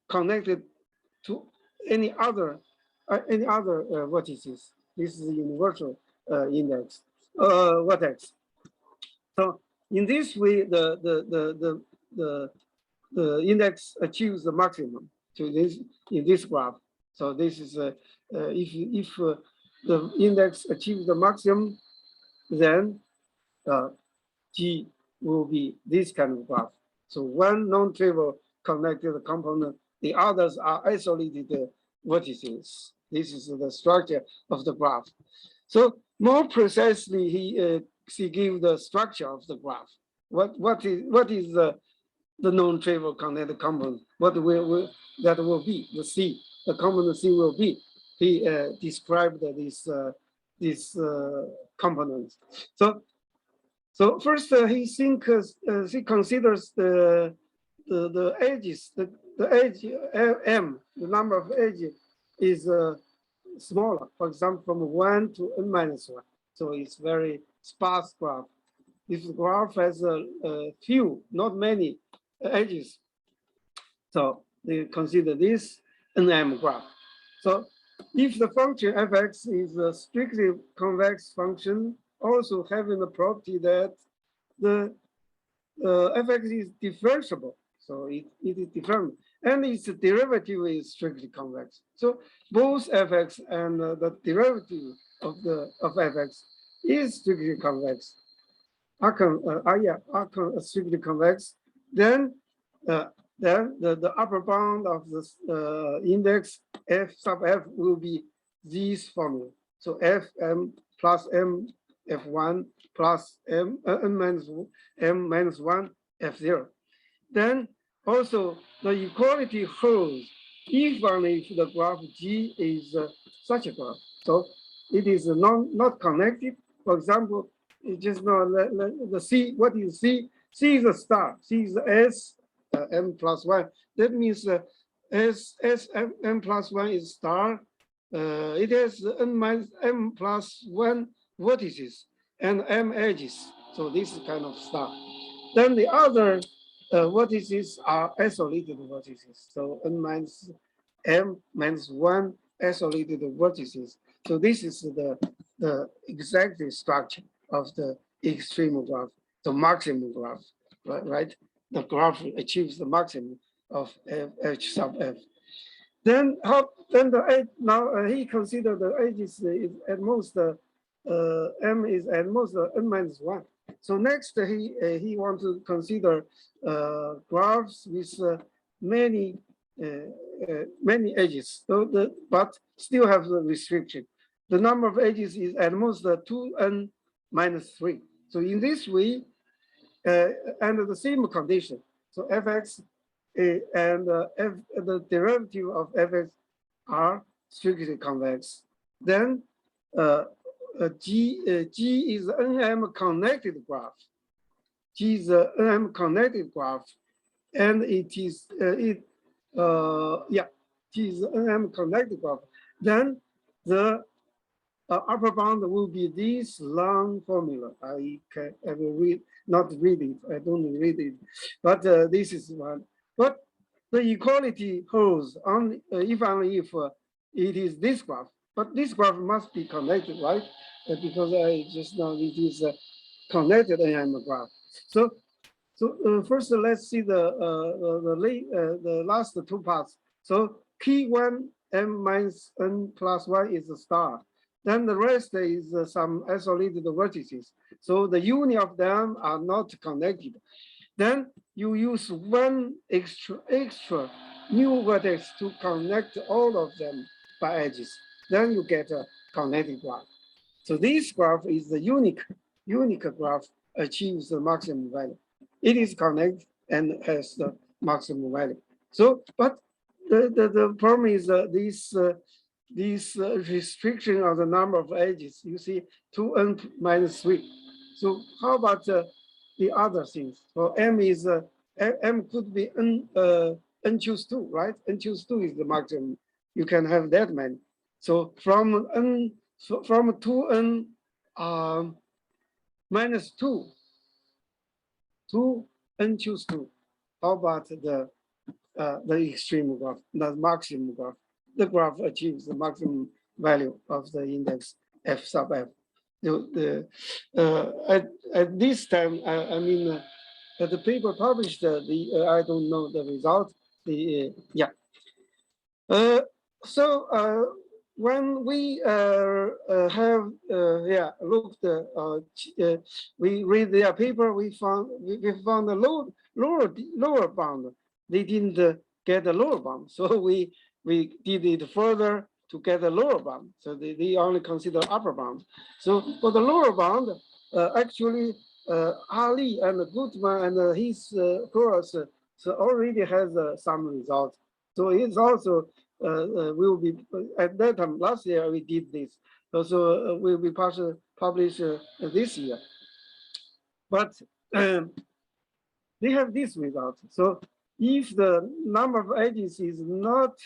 connected to any other vertices. This is the universal index vertex. So in this way, the index achieves the maximum to this in this graph. So this is if the index achieves the maximum, then G will be this kind of graph. So one non-trivial connected component, the others are isolated vertices. This is the structure of the graph. So more precisely, he gave the structure of the graph. What is the non-trivial connected component? What will that will be? The C, the component C will be. He described these components. So first, he considers the edges, the edge m, the number of edges is smaller. For example, from 1 to n minus 1. So it's very sparse graph. If the graph has a few, not many edges, so they consider this NM graph. So if the function fx is a strictly convex function, also having the property that the fx is differentiable, so it is different, and its derivative is strictly convex. So both fx and the derivative of fx is strictly convex. Are strictly convex. Then the upper bound of the index f sub f will be this formula. So fm plus m f1 plus m minus 1 f0. Then also the equality holds if only if the graph G is such a graph. So it is not connected. For example, it just now the C. What is C? C is a star. C is S m plus 1. That means m plus 1 is star. It has n minus m plus 1 vertices and m edges. So this is kind of star. Then the other vertices are isolated vertices. So n minus m minus 1 isolated vertices. So this is the exact structure of the extreme graph, the maximum graph, right? The graph achieves the maximum of H sub f. Then now he considered the edges is at most m is at most n minus 1. So next he wants to consider graphs with many edges, but still have the restriction. The number of edges is at most 2n minus 3. So in this way, under the same condition, so fx and the derivative of fx are strictly convex. Then G is NM connected graph. G is an NM connected graph, and it is G is an NM connected graph. Then the upper bound will be this long formula. I will not read it. I don't read it, but this is one. But the equality holds on if only if it is this graph. But this graph must be connected, right? Because I just know it is connected NM graph. So first let's see the last two parts. So P1 m minus n plus 1 is a star. Then the rest is some isolated vertices. So the union of them are not connected. Then you use one extra new vertex to connect all of them by edges. Then you get a connected graph. So this graph is the unique graph achieves the maximum value. It is connected and has the maximum value. So, but the problem is this restriction of the number of edges. You see 2n minus 3. So how about the other things? So m is m could be n choose 2, right? N choose 2 is the maximum. You can have that many. So from 2n minus 2 to n choose 2. How about the extreme graph, the maximum graph? The graph achieves the maximum value of the index f sub f. At this time, I mean, the paper published, I don't know the result. So when we have looked, we read their paper, we found the lower bound. They didn't get the lower bound, so we did it further to get the lower bound. So they only consider upper bound. So for the lower bound, actually Ali and Gutmann and his course so already has some results. So it's also will be at that time last year we did this. Also will be published this year. But they have this result. So if the number of edges is not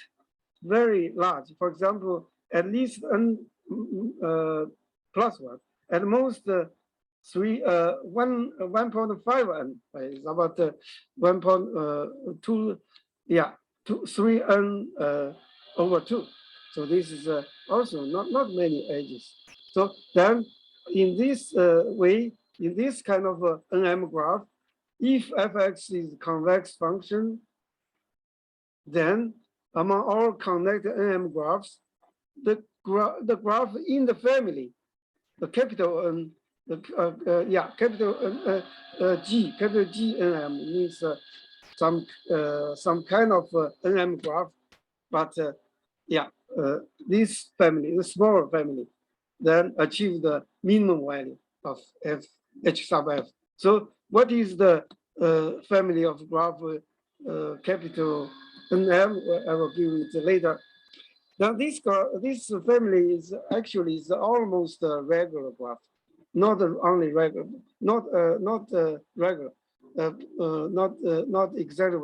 very large, for example, at least n plus 1, at most 1.5 n is about 1.2, 3n over 2. So this is also not many edges. So then in this way, in this kind of NM graph, if fx is convex function, then among all connected NM graphs, the graph in the family, the capital N, capital G NM means some kind of NM graph, but this family, the smaller family, then achieve the minimum value of h sub f. So what is the family of graph capital NM? I will give it later. Now this family is actually almost a regular graph, not only regular, not regular, not exactly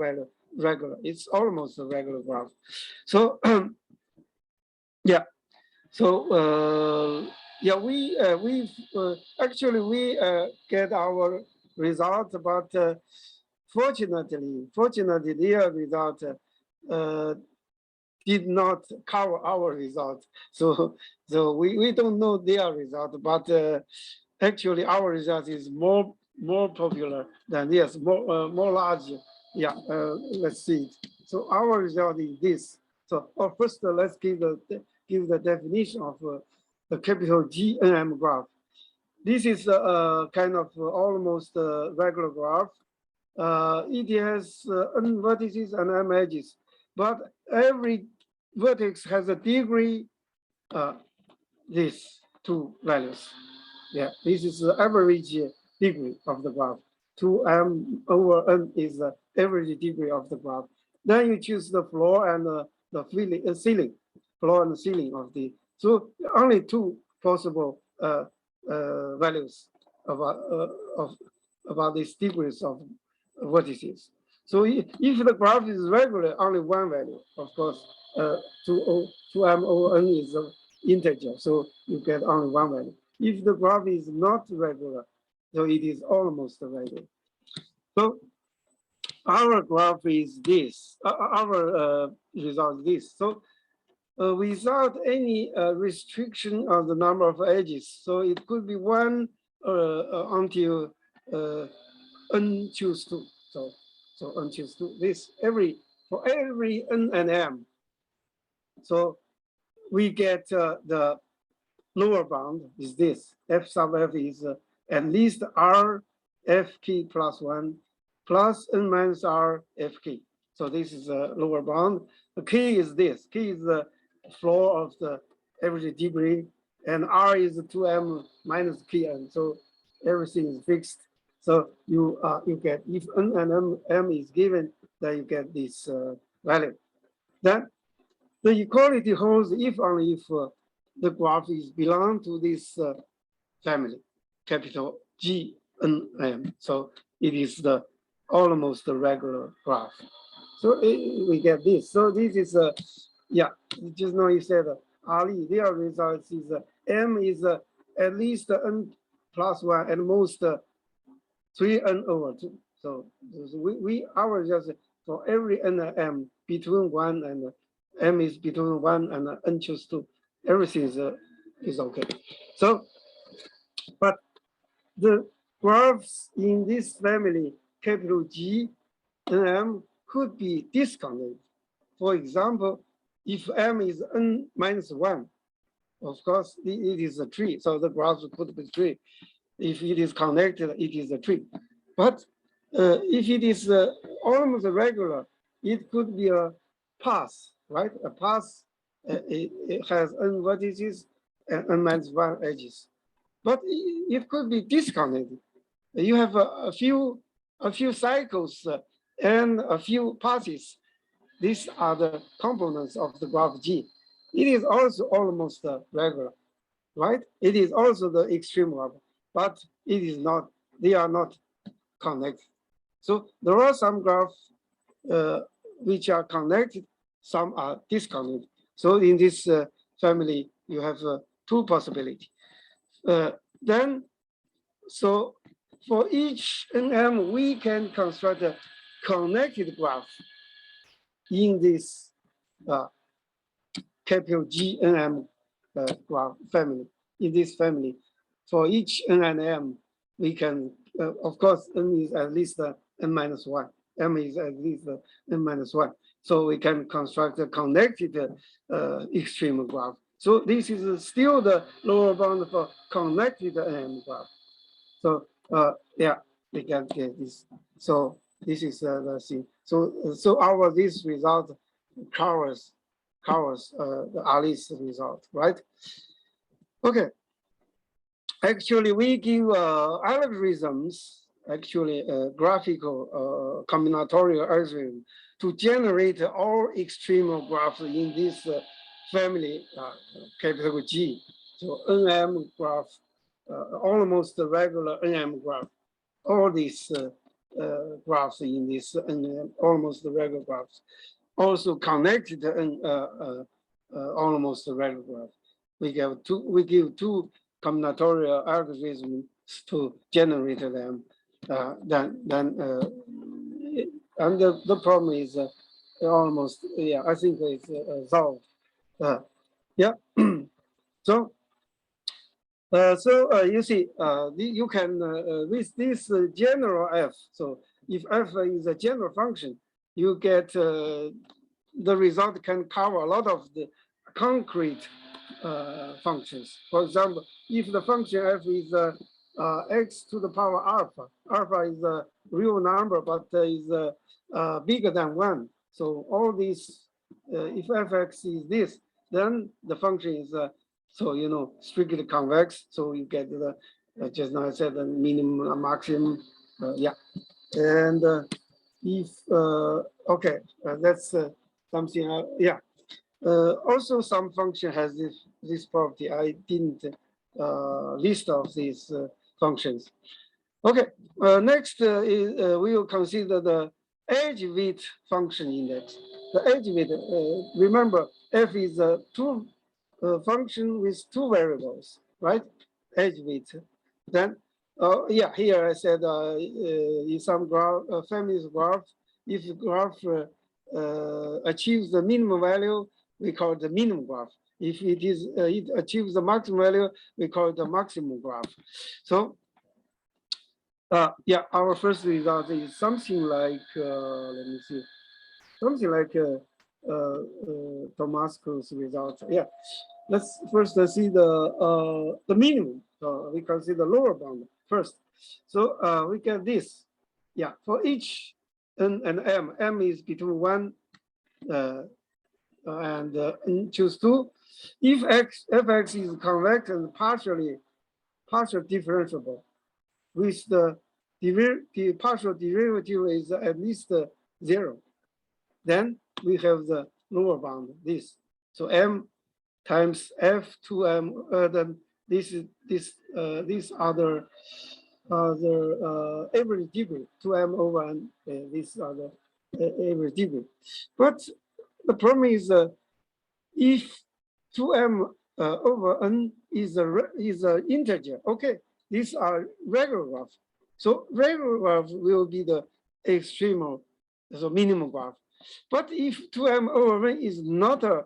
regular. It's almost a regular graph. So we actually get our result, but fortunately their result did not cover our result. So we don't know their result, but actually our result is more popular than theirs, more large. Let's see. So our result is this. So first let's give the definition of the capital G NM graph. This is a kind of almost regular graph. It has n vertices and m edges, but every vertex has a degree, these two values. This is the average degree of the graph. 2m over n is the average degree of the graph. Then you choose the floor and the ceiling, floor and ceiling of the. So only two possible values about these degrees of vertices. So if the graph is regular, only one value, of course, 2m over n is an integer, so you get only one value. If the graph is not regular, so it is almost regular. So our graph is this, our result is this. So without any restriction of the number of edges, so it could be 1 until n choose 2. So n choose 2. This for every n and m. So we get the lower bound is this. F sub f is at least r f k plus 1 plus n minus r f k. So this is a lower bound. The k is this. K is the floor of the average degree, and r is 2m minus kn. So everything is fixed. So you get, if n and m is given, then you get this value. Then the equality holds if only if the graph is belong to this family, capital G N M. So it is the almost the regular graph. So we get this. So this is yeah. Just now you said Ali, their results is M is at least n plus 1 and most 3n over 2. So we our just for every n and m between 1 and m is between 1 and n choose 2. Everything is okay. So, but the graphs in this family, capital G and M, could be discounted. For example, if m is n minus 1, of course, it is a tree. So the graph could be tree. If it is connected, it is a tree. But if it is almost regular, it could be a path, right? A path, it has n vertices and n minus 1 edges. But it could be disconnected. You have a few cycles and a few passes. These are the components of the graph G. It is also almost regular, right? It is also the extreme graph, but it is not, they are not connected. So there are some graphs which are connected, some are disconnected. So in this family, you have two possibilities. Then, so for each NM, we can construct a connected graph in this capital G NM graph family. In this family, for each n and m, we can, of course, n is at least n minus 1. M is at least n minus 1. So we can construct a connected extreme graph. So this is still the lower bound for connected NM graph. So yeah, we can get this. So this is the thing. So our this result covers the Alice result, right? Okay. Actually, we give algorithms, actually graphical combinatorial algorithm to generate all extremal graphs in this family, capital G. So NM graph, almost the regular NM graph. All these graphs in this NM, almost the regular graphs. Also connected and almost the regular graph. We give two combinatorial algorithms to generate them. And the problem is almost, yeah, I think it's solved. Yeah. So you see, you can with this general f. So if f is a general function, you get the result can cover a lot of the concrete functions. For example, if the function f is x to the power alpha, alpha is a real number but is bigger than 1. So all these, if fx is this, then the function is so you know strictly convex. So you get the just now I said the minimum, maximum, yeah. And if okay, that's something. Yeah. Also, some function has this property. I didn't list of these functions. Okay, next is, we will consider the edge width function index. The edge width, remember, f is a function with two variables, right? Edge width. Then, yeah, here I said in some graph, families graph, if the graph achieves the minimum value, we call it the minimum graph. If it achieves the maximum value, we call it the maximum graph. So yeah, our first result is something like let me see, something like Tomasco's result. Yeah, let's first see the minimum. So we can see the lower bound first. So we get this. Yeah, for each n and m is between 1 and n choose 2. If fx is convex and partially differentiable with the the partial derivative is at least 0, then we have the lower bound, this. So m times f2m, then these other average degree, 2m over n, these are the average degree. But the problem is if 2m over n is an integer, okay, these are regular graphs. So regular graph will be the extremal, so minimum graph. But if 2m over n is not an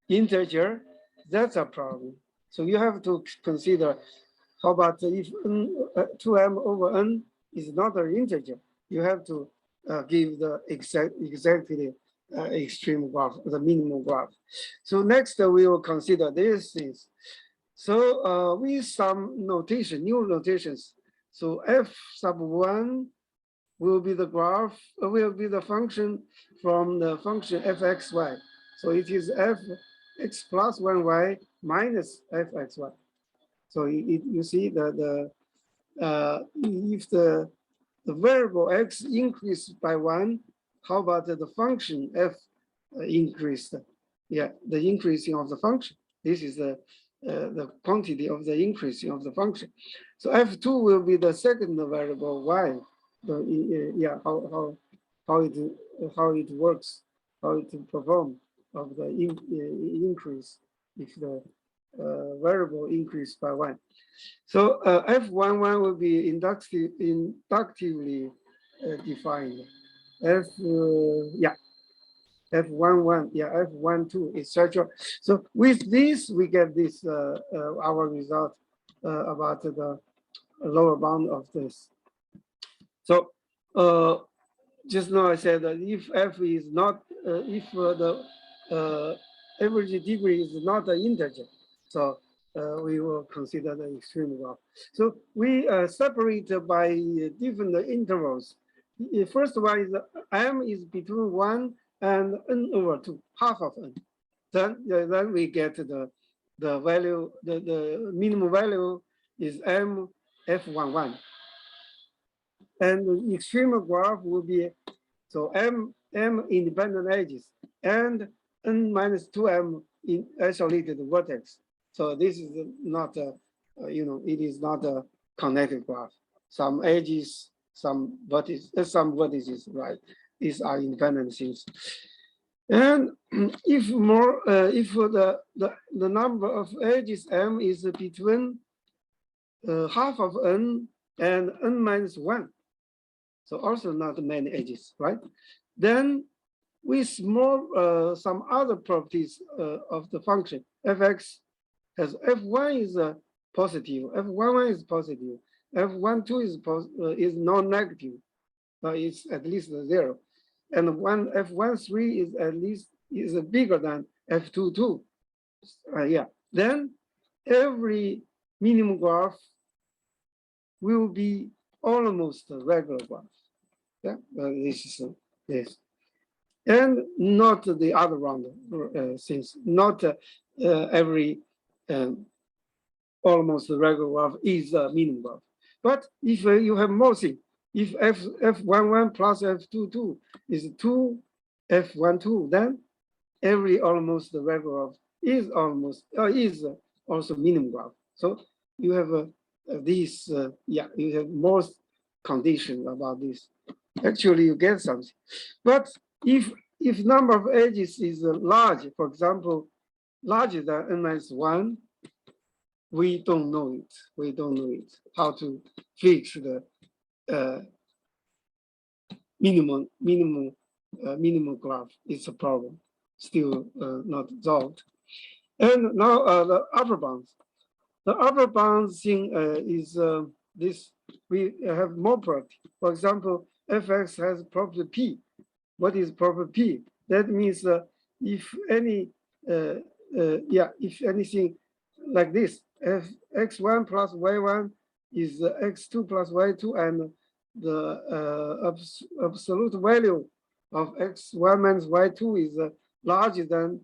integer, that's a problem. So you have to consider, how about if 2m over n is not an integer, you have to give the exactly extreme graph, the minimum graph. So next we will consider these things. So with some notation, new notations. So f sub 1 will be the graph, will be the function from the function fxy. So it is fx plus 1y minus fxy. So you see that if the variable x increased by 1, how about the function f increased? Yeah, the increasing of the function. This is the quantity of the increasing of the function. So f2 will be the second variable y. Yeah, how it works, how it performs of the increase if the variable increased by 1. So f11 will be inductively defined. F11, yeah, F12, etc. So with this, we get this our result about the lower bound of this. So just now I said that if f is not, if the average degree is not an integer, so we will consider the extreme graph. So we separate by different intervals. The first one is m is between 1 and n over 2, half of n. Then we get the value, the minimum value is m f11. And the extreme graph will be, so m independent edges and n minus 2m in isolated vertex. So this is not a, it is not a connected graph. Some edges, some vertices, right? These are independent things. And if more, if the number of edges m is between half of n and n minus 1, so also not many edges, right? Then with more some other properties of the function, fx has f1 is positive, f11 is positive, f12 is non-negative, but it's at least 0, and f13 is at least bigger than f22. Yeah. Then every minimum graph will be almost a regular graph. Yeah, this is this, and not the other round since not every almost regular graph is a minimum graph. But if you have more things, if f11 plus f22 is 2 f12, then every almost regular graph is also minimum graph. So you have these, yeah, you have more conditions about this. Actually, you get something. But if number of edges is large, for example, larger than n minus 1, we don't know it. We don't know it. How to fix the minimum graph is a problem, still not solved. And now the upper bounds. The upper bounds thing is this. We have more property. For example, fx has property p. What is property p? That means if any, if anything like this, f x1 plus y1 is x2 plus y2, and the absolute value of x1 minus y2 is larger than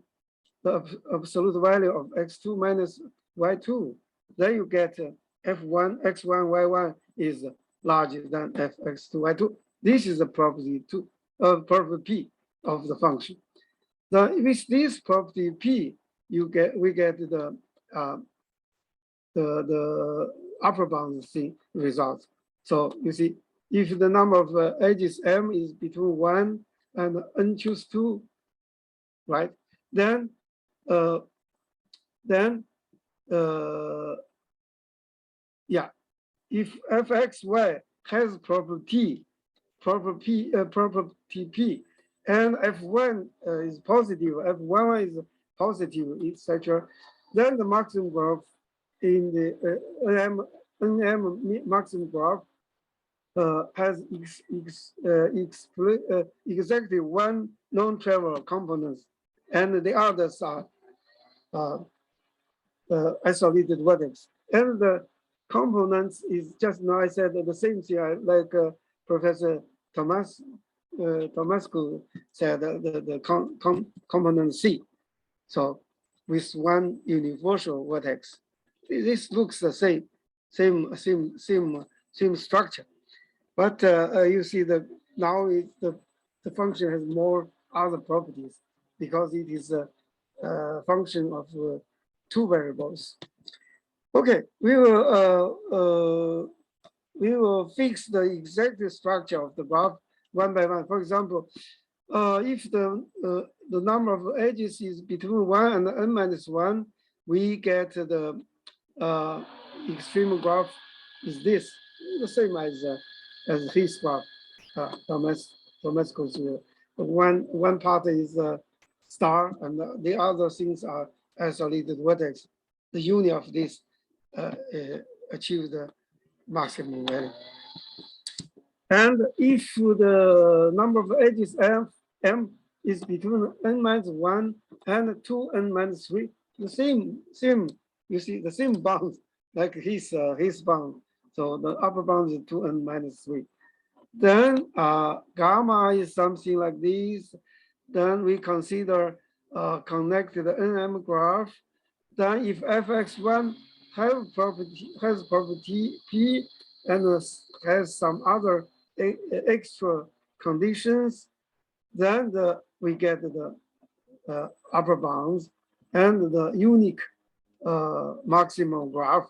the absolute value of x2 minus y2. Then you get f1, x1, y1 is larger than fx2y2. This is the property property P of the function. Then with this property P, we get the upper bound thing result. So you see, if the number of edges m is between 1 and n choose 2, right? Then yeah, if fxy has property P, and f1 is positive, f1 is positive, etc., then the maximum graph in the NM maximum graph has exactly one non-trivial components, and the others are isolated vertex. And the components is just now I said the same thing like Professor Tomascu said the component C. So with one universal vertex, this looks the same structure. But you see that now the function has more other properties because it is a function of two variables. Okay, we will fix the exact structure of the graph one by one. For example, if the number of edges is between 1 and n minus 1, we get the extreme graph is this, the same as his graph. Tomascu's one part is star, and the other things are isolated vertex. The union of this achieve the maximum value. And if the number of edges m is between n minus 1 and 2n minus 3, the same, you see the same bound like his bound. So the upper bound is 2n minus 3. Then gamma is something like this. Then we consider connected NM graph. Then if fx1 has property P and has some other extra conditions, then we get the upper bounds and the unique maximum graph.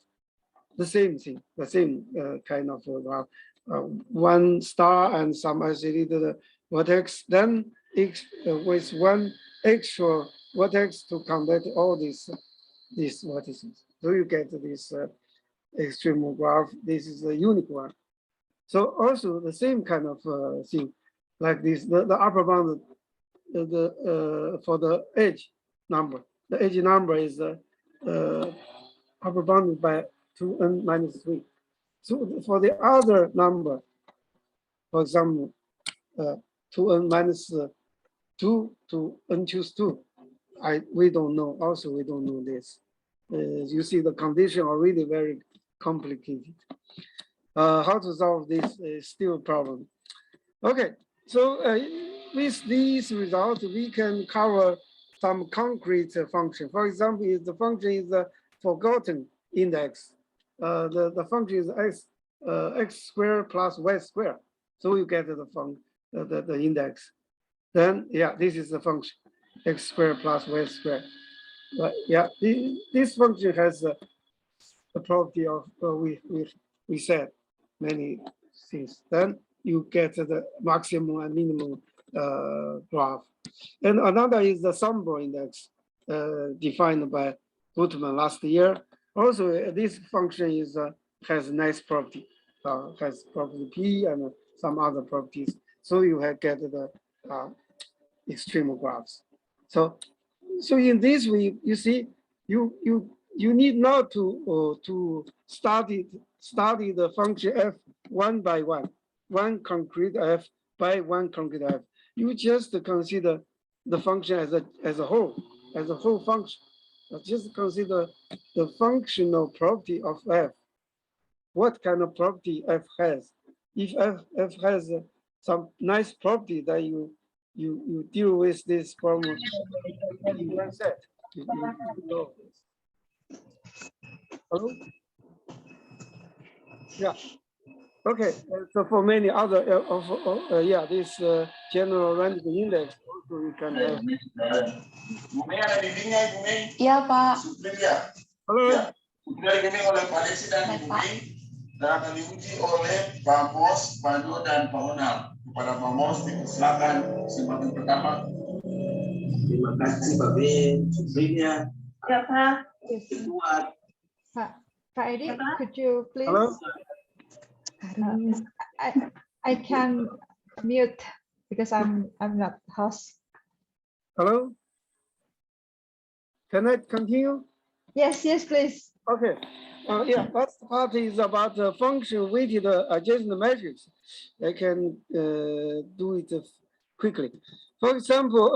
The same thing, the same kind of graph. One star and some isolated vertex, then with one extra vertex to connect all these vertices. So you get this extreme graph. This is a unique one. So also the same kind of thing, like this. The upper bound, for the edge number. The edge number is upper bounded by 2n minus 3. So for the other number, for example, 2n minus 2 to n choose 2, we don't know. Also, we don't know this. You see, the condition are really very complicated. How to solve this is still a problem. Okay, so with these results, we can cover some concrete function. For example, if the function is a forgotten index, the function is x squared plus y squared. So you get the index. Then yeah, this is the function x squared plus y squared. But yeah, this function has the property of we said many things. Then you get the maximum and minimum graph. And another is the Sample index defined by Gutmann last year. Also, this function is has nice property, has property P and some other properties. So you have get the extreme graphs. So in this way, you see, you need not to study the function f one by one concrete f by one concrete f. You just consider the function as a whole function. Just consider the functional property of f. What kind of property f has? If f has some nice property that you deal with this problem in one set. You know this. Hello? Yeah. Okay, so for many other yeah, this general Randić index also you can have. Iya Pak. Hello. Baik, Pak. Dan akan diuji oleh Pak Bos, Pak Jo, dan Pak Onal. Kepada Pak Bos, silakan kesempatan pertama. Terima kasih Pak B. Subrinya. Ya Pak. Kedua. Pak Edi, could you please? Hello. I can mute because I'm not host. Hello. Can I continue? Yes, please. Okay. Yeah, last part is about the function weighted adjacent matrix. I can do it quickly. For example,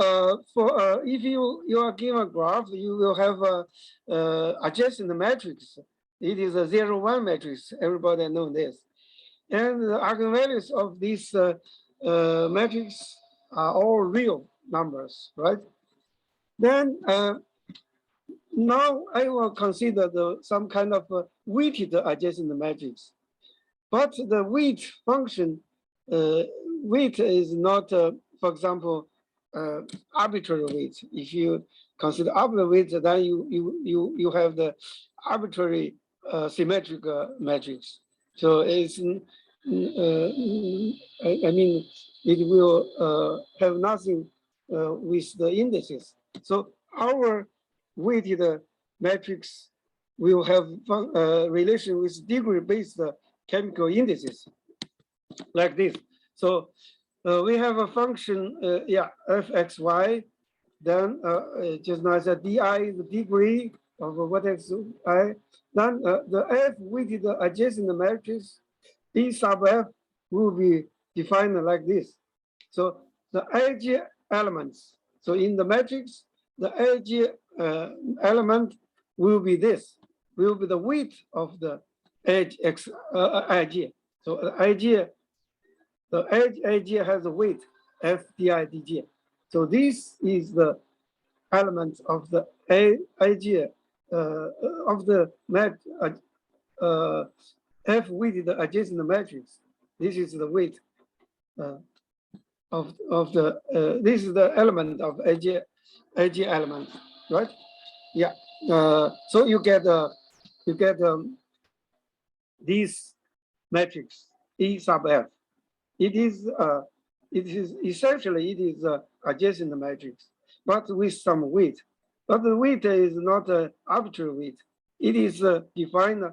if you are given a graph, you will have a adjacent matrix. It is a 0, 1 matrix. Everybody knows this. And the eigenvalues of this matrix are all real numbers, right? Then now I will consider some kind of weighted adjacent matrix. But the weight function, weight is not, for example, arbitrary weight. If you consider arbitrary weight, then you have the arbitrary symmetric matrix. So it's, I mean, it will have nothing with the indices. So our weighted matrix will have relation with degree-based chemical indices, like this. So we have a function, yeah, fxy. Then just now I said di is the degree of what xi. Then the f weighted adjacent matrix E sub f will be defined like this. So the edge elements. So in the matrix, the edge element will be this. Will be the weight of the edge edge. So the edge has a weight f di dj. So this is the element of the edge of the f weighted adjacent matrix. This is the weight of the this is the element of edge element, right? Yeah. So you get this matrix E sub f. It is essentially it is adjacent matrix, but with some weight. But the weight is not an arbitrary weight. It is defined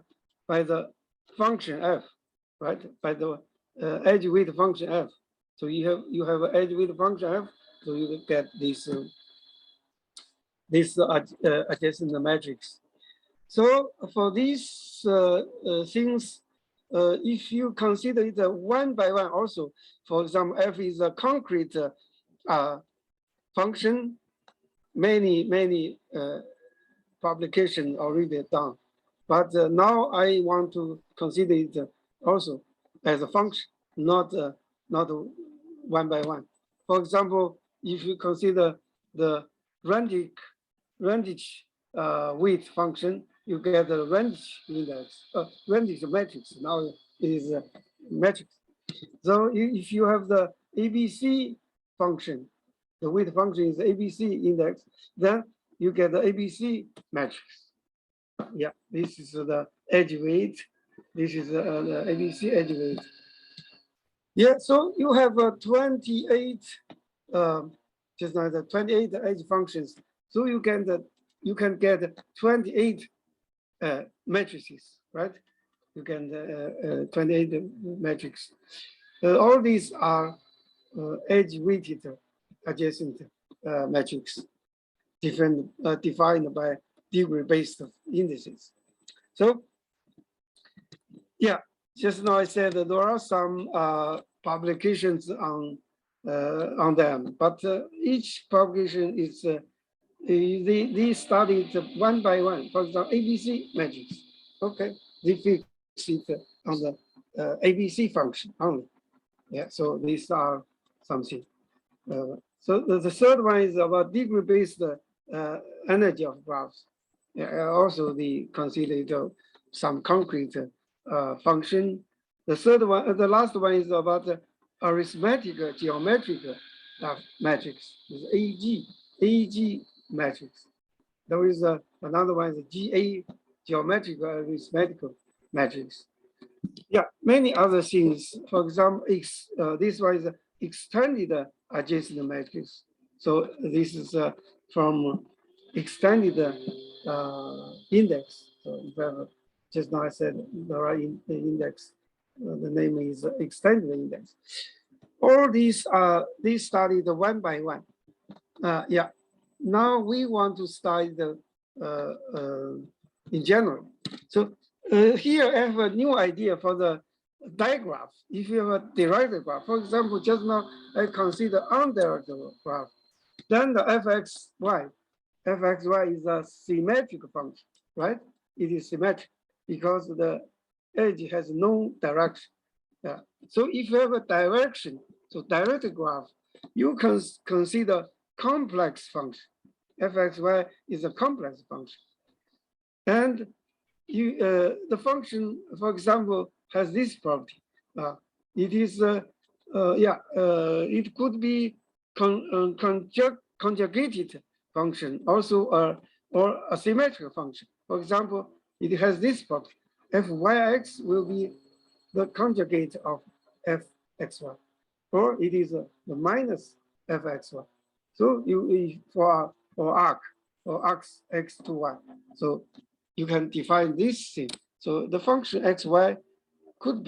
by the function f, right? By the edge weight function f. So you have an edge weight function f. So you will get this adjacent matrix. So for these things, if you consider it one by one, also, for example, f is a concrete function. Many publications already done, but now I want to consider it also as a function, not one by one. For example, if you consider the Randić weight function, you get the Randić index, Randić matrix. Now is a matrix. So if you have the ABC function, the weight function is ABC index, then you get the ABC matrix. Yeah, this is the edge weight. This is the ABC edge weight. Yeah, so you have 28, just like the 28 edge functions. So you can get 28 matrices, right? You can 28 matrices. All these are edge weighted adjacent matrix, defined by degree-based indices. So, yeah, just now I said that there are some publications on them, but each publication is they studied one by one. For example, ABC matrix. Okay, they fix it on the ABC function only. Yeah, so these are something. So the third one is about degree-based energy of graphs. Also, they consider some concrete function The third one, the last one is about the arithmetic geometric matrix. Is AG matrix. There is another one is GA geometric arithmetical matrix. Yeah, many other things. For example, this one is extended adjacent matrix. So this is from extended index. So if I have, just now I said there are the index. The name is extended index. All these studied one by one. Yeah. Now we want to study the in general. So here I have a new idea for the digraph. If you have a derived graph, for example, just now I consider underived graph, then the fxy is a symmetric function, right? It is symmetric because the edge has no direction. Yeah. So if you have a direction, so direct graph, you can consider complex function. Fxy is a complex function. And you, the function, for example, has this property. It is, it could be conjugated function, also or a symmetric function. For example, it has this property. Fyx will be the conjugate of fxy, or it is the minus fxy. So you for arc or arcs x to y. So you can define this thing. So the function xy could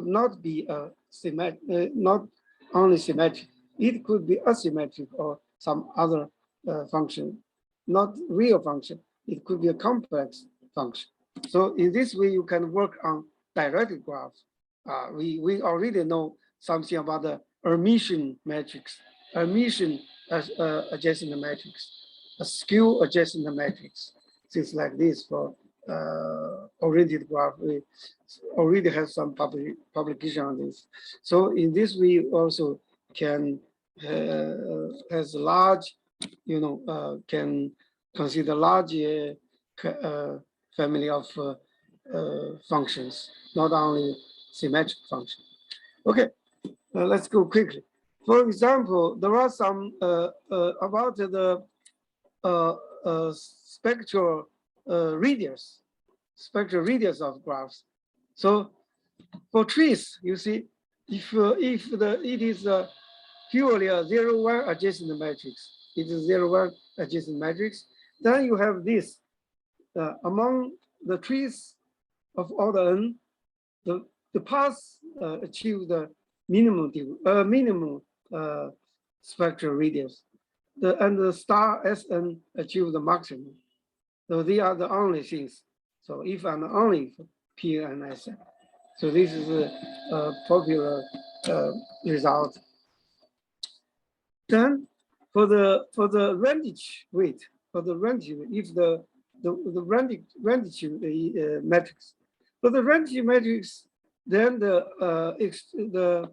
not be a symmetric, not only symmetric. It could be asymmetric or some other function, not real function. It could be a complex function. So in this way, you can work on direct graphs. We already know something about the Hermitian matrix, Hermitian adjacent matrix, a skew adjacent matrix, things like this for oriented graph. We already have some publication on this. So in this, we also can has large, can consider large family of functions, not only symmetric functions. Okay, let's go quickly. For example, there are some about the spectral radius of graphs. So for trees, you see, if it is purely a 0-1 adjacent matrix, it is 0-1 adjacent matrix, then you have this among the trees of order n, the paths achieve the minimum spectral radius, and the star Sn achieve the maximum. So they are the only things. So if and only P and Sn. So this is a popular result. Then for the Randić weight, if the Randić matrix, for the Randić matrix, then the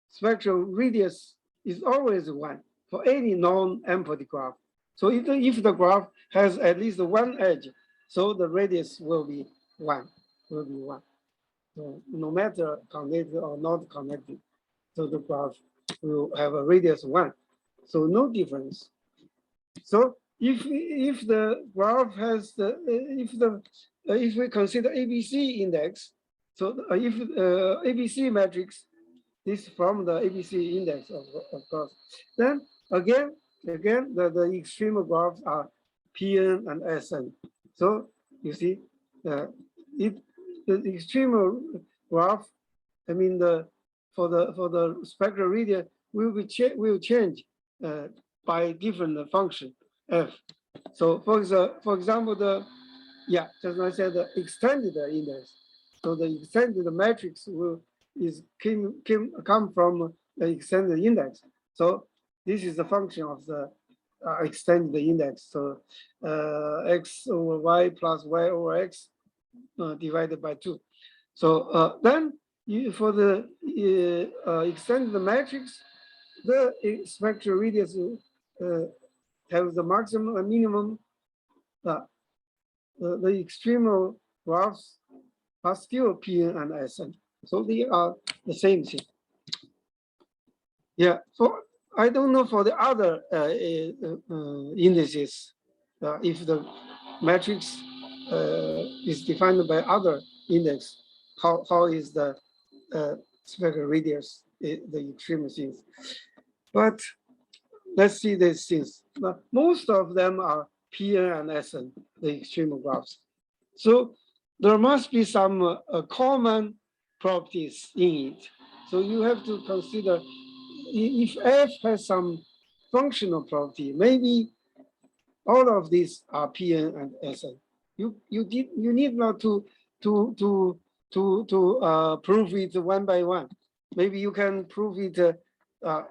spectral radius is always 1 for any non-empty graph. So if the graph has at least one edge, so the radius will be 1. So no matter connected or not connected, so the graph will have a radius 1. So no difference. So if the graph has if we consider ABC index, so if ABC matrix, this from the ABC index of course, then again the extreme graphs are Pn and Sn. So you see, the extreme graph, I mean for the spectral radius will change by different function f. So for example, just like I said, the extended index. So the extended matrix come from the extended index. So this is the function of the extended index. So x over y plus y over x divided by 2. So then for the extended matrix, the spectral radius have the maximum and minimum. The extremal graphs are still Pn and Sn. So they are the same thing. Yeah, for I don't know for the other indices, if the matrix is defined by other index, how is the spectral radius, the extreme things. But let's see these things. Most of them are Pn and Sn, the extreme graphs. So there must be some common properties in it. So you have to consider if f has some functional property, maybe all of these are Pn and Sn. You need not to prove it one by one. Maybe you can prove it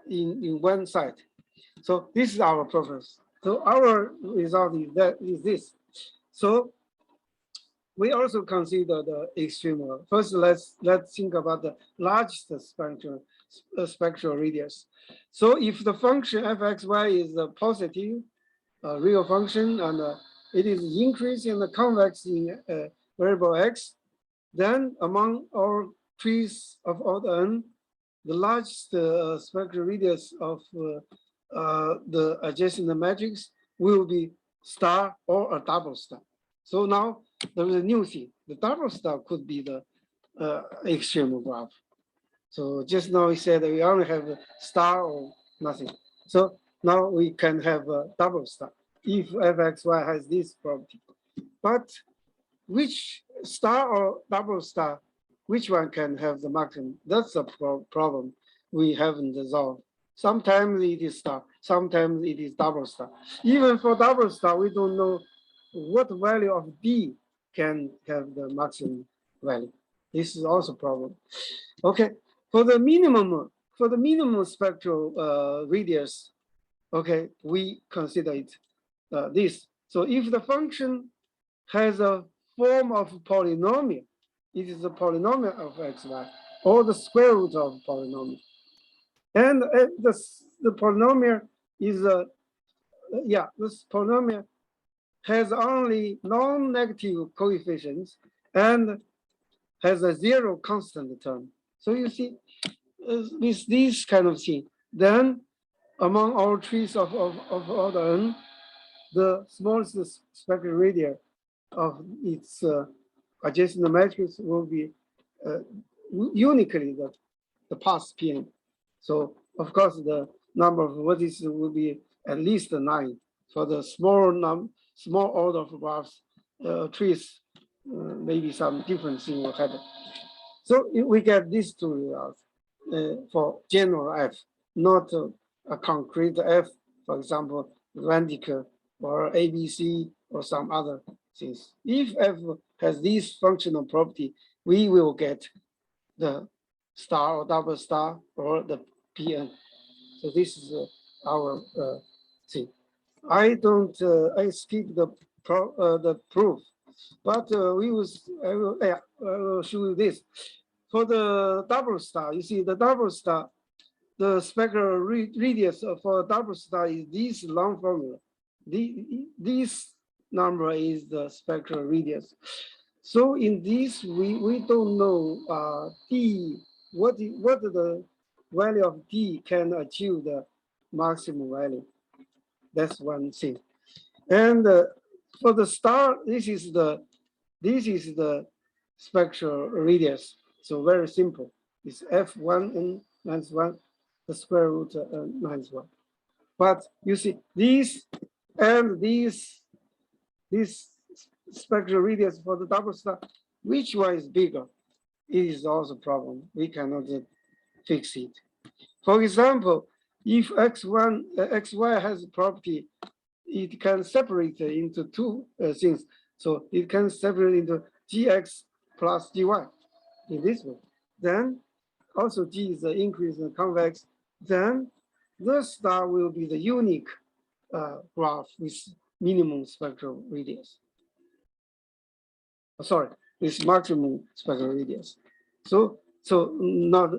in one side. So this is our purpose. So our result is this. So we also consider the extremal. First, let's think about the largest spectral radius. So if the function fxy is a positive real function and it is increasing and convex in variable x, then among all trees of order n, the largest spectral radius of the adjacent matrix will be star or a double star. So now there is a new thing. The double star could be the extreme graph. So just now we said that we only have a star or nothing. So now we can have a double star if fxy has this property. But which star or double star, which one can have the maximum? That's a problem we haven't resolved. Sometimes it is star, sometimes it is double star. Even for double star, we don't know what value of d can have the maximum value. This is also a problem. Okay, for the minimum spectral radius, okay, we consider it this. So if the function has a form of polynomial, it is a polynomial of xy or the square root of polynomial. And the polynomial is this polynomial has only non-negative coefficients and has a zero constant term. So you see, with this kind of thing, then among all trees of order n, the smallest spectral radius of its adjacent matrix will be uniquely the path Pn. So of course the number of vertices will be at least 9 for the small order of graphs trees. Maybe some different thing will happen. So we get these two results for general f, not a concrete f, for example, Randić or ABC or some other things. If f has this functional property, we will get the star or double star or the Pn. So this is our thing. I skip the proof, but I will show you this. For the double star, you see the double star, the spectral radius for a double star is this long formula. This number is the spectral radius. So in this, we don't know d, what the value of d can achieve the maximum value. That's one thing. And for the star, this is the spectral radius. So very simple. It's f1 n minus 1, the square root minus 1. But you see, this spectral radius for the double star, which one is bigger? It is also a problem. We cannot fix it. For example, if xy has a property, it can separate into two things. So it can separate into gx plus gy in this way. Then also g is the increase in convex. Then the star will be the unique graph with minimum spectral radius. Sorry, with maximum spectral radius. So not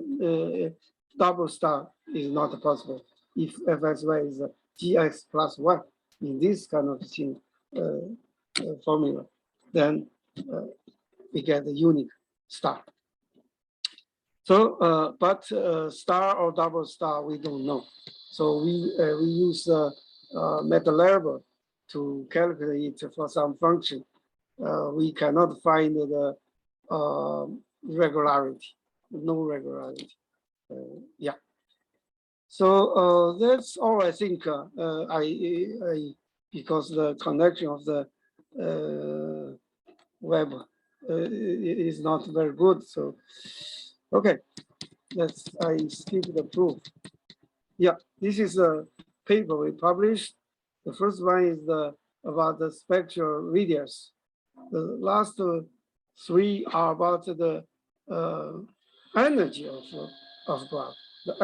double star is not possible if fxy is gx plus 1 in this kind of thing, formula. Then we get the unique star. So, but star or double star, we don't know. So we use MATLAB to calculate it for some function. We cannot find the regularity, no regularity. Yeah. So that's all I think. Because the connection of the web is not very good. So, okay, I skip the proof. Yeah, this is a paper we published. The first one is about the spectral radius. The last three are about the energy of graph. The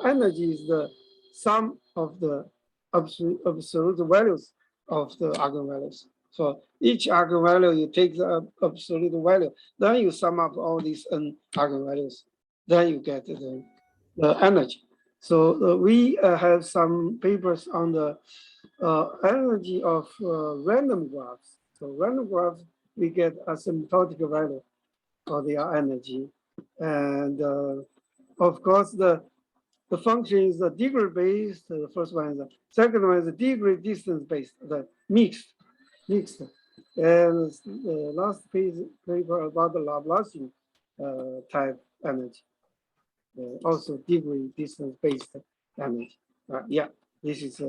energy is the sum of the absolute values of the eigenvalues. So each eigenvalue, you take the absolute value, then you sum up all these n eigenvalues, then you get the energy. So we have some papers on the energy of random graphs. So random graphs, we get asymptotic value for their energy. And of course, the function is the degree based. The first one is the second one is the degree distance based, the mixed. And the last paper about the Laplacian type energy, also degree distance based energy. Yeah, this is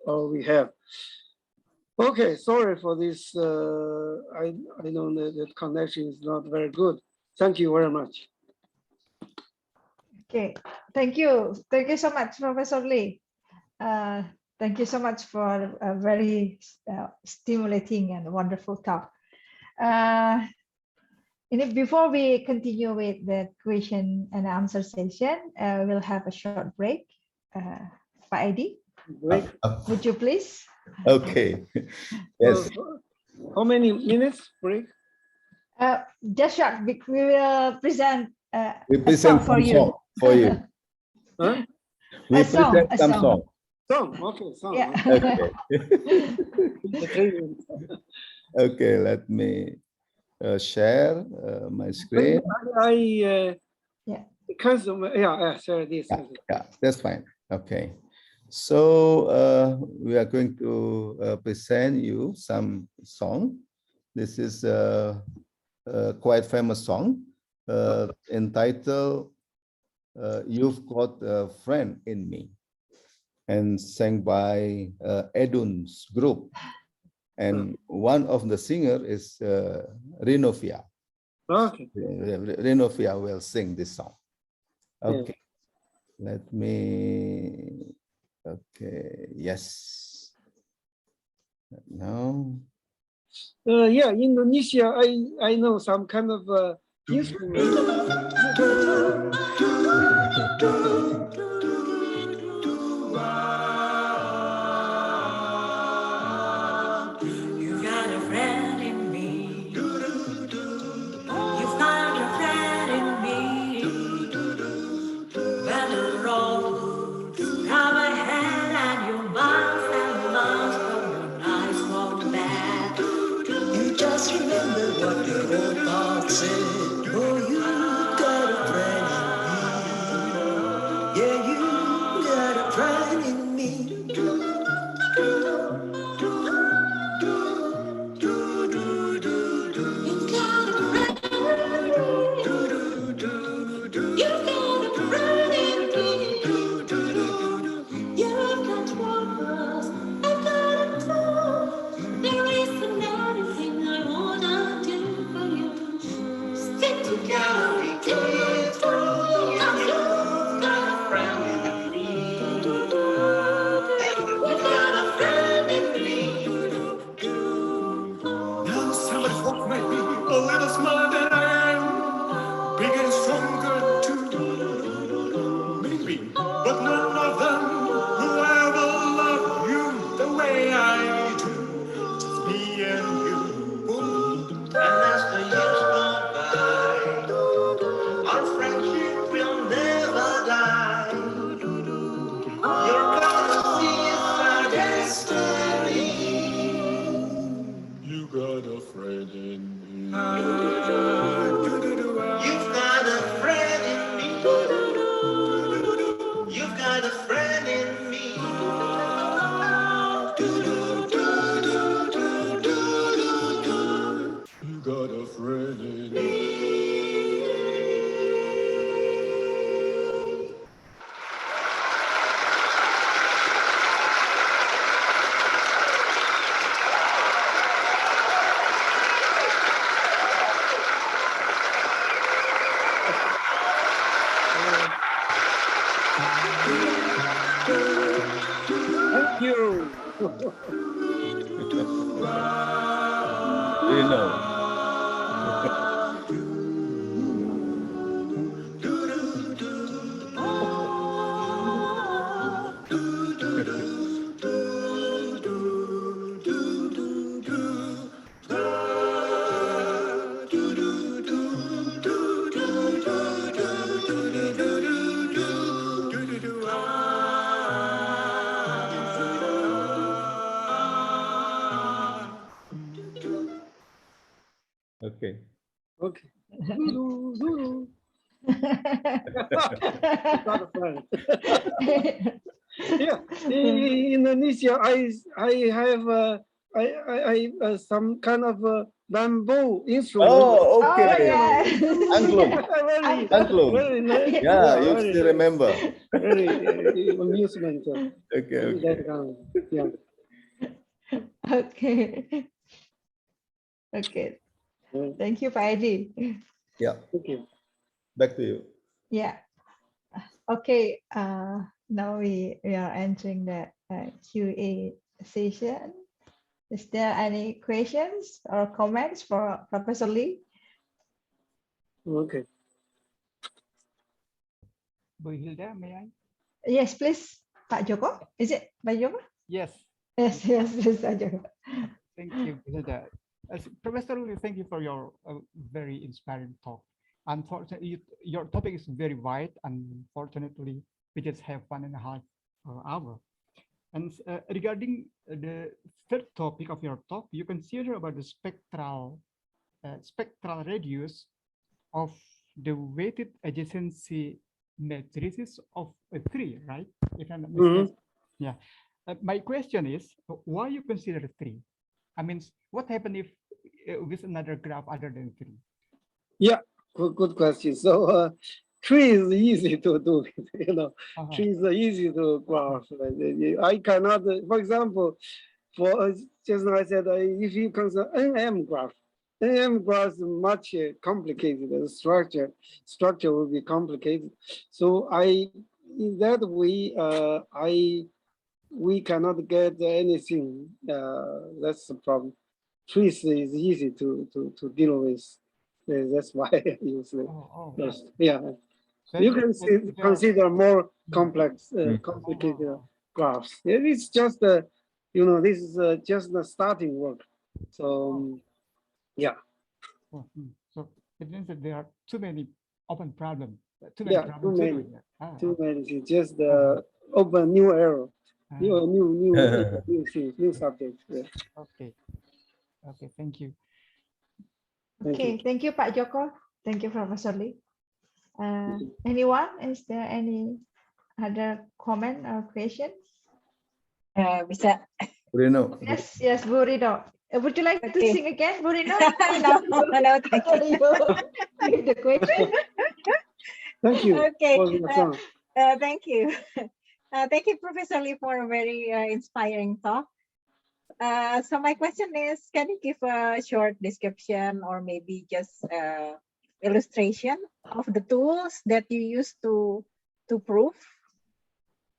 all we have. Okay, sorry for this. I know that the connection is not very good. Thank you very much. Okay, thank you so much, Professor Lee. Thank you so much for a very stimulating and wonderful talk. Before we continue with the question and answer session, we'll have a short break. Pak Edi, would you please? Okay. Yes. How many minutes break? Just short. We will present. We present for you. Huh? We present some song. Song, okay, song. Yeah. Okay. Okay, let me share my screen. Share this. Yeah, that's fine. Okay. So we are going to present you some song. This is a quite famous song entitled "You've Got a Friend in Me," and sang by Edun's group. And one of the singer is Rinovia. Okay. Rinovia will sing this song. Okay. Yeah. Let me. Okay. Yes. No. Yeah, Indonesia. I know some kind of instrument. Stick together, Thank you. You know. Okay. Okay. It's not a friend. Yeah, in Indonesia, I have some kind of bamboo instrument. Oh, Oh, okay. yeah. Angklung. Very, Angklung. very nice. Yeah, you very, still remember. very amusement. Okay, okay. That kind of, yeah. Okay. Okay. Thank you, Pak Edi. Yeah, Thank you. back to you. Yeah. Okay. Now we are entering the QA session. Is there any questions or comments for Professor Lee? Okay. Bu Hilda, may I? Yes, please. Pak Joko, is it Pak Joko? Yes, Yes, yes, please, Pak Joko. thank you, Hilda. Professor Lee, thank you for your very inspiring talk. Unfortunately, your topic is very wide. Unfortunately, we just have 1.5 hour. And regarding the third topic of your talk, you consider about the spectral radius of the weighted adjacency matrices of a tree, right? If I'm not mistaken. Yeah. My question is, why you consider 3? I mean, what happened if with another graph other than 3? Yeah, good question. So 3 is easy to do, you know. 3 is easy to graph. I cannot, for example, for just now I said, if you consider NM graph is much complicated. The structure will be complicated. So in that way, we cannot get anything. That's the problem. 3 is easy to deal with. That's why I use it. Yes. Yeah. So you can consider more complex, complicated graphs. It's just you know, this is just the starting work. So yeah. So it means that there are too many open problems. Too many. Just open new arrow, new subject. Yeah. Okay. Okay. Thank you. Okay, thank you, Pak Joko. Thank you, Professor Lee. Anyone? Is there any other comment or question? Bisa. Bruno. Yes, yes, Bu Rido. Would you like to sing again, Bu Rido? No, thank you. The question. Thank you. Okay. Thank you. Thank you, Professor Lee, for a very inspiring talk. So my question is, can you give a short description or maybe just illustration of the tools that you use to prove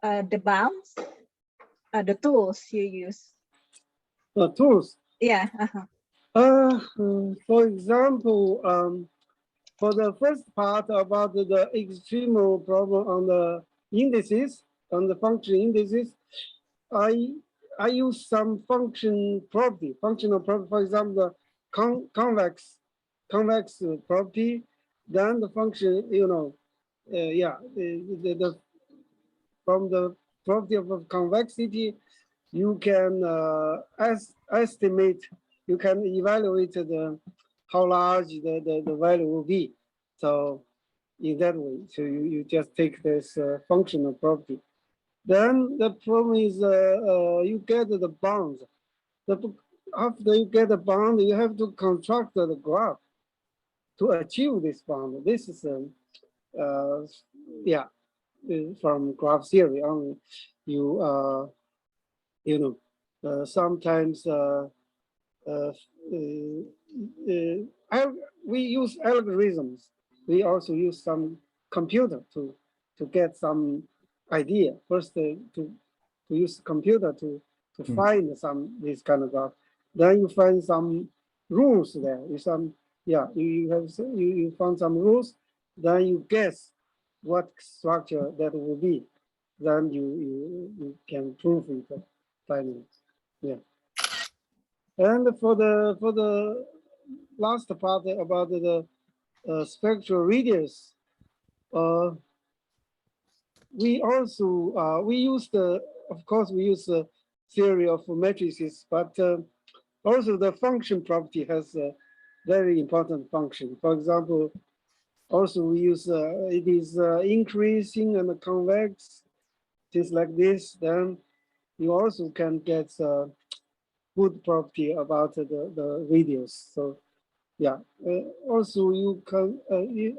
the bounds, the tools you use? The tools. Yeah. For example, for the first part about the extremal problem on the indices, on the function indices, I use some functional property. For example, the convex property. Then the function, you know, from the property of convexity, you can estimate, you can evaluate how large the value will be. So in that way, so you just take this functional property. Then the problem is you get the bounds. After you get the bound, you have to construct the graph to achieve this bound. This is from graph theory only. Sometimes we use algorithms. We also use some computer to get some idea. First, to use computer to find this kind of graph. Then you find some rules there. You found some rules. Then you guess what structure that will be. Then you can prove it finally. Yeah. And for the last part about the spectral radius, we also we use of course we use the theory of matrices, but also the function property has a very important function. For example, also we use it is increasing and convex, things like this. Then you also can get good property about the radius. So yeah, also you can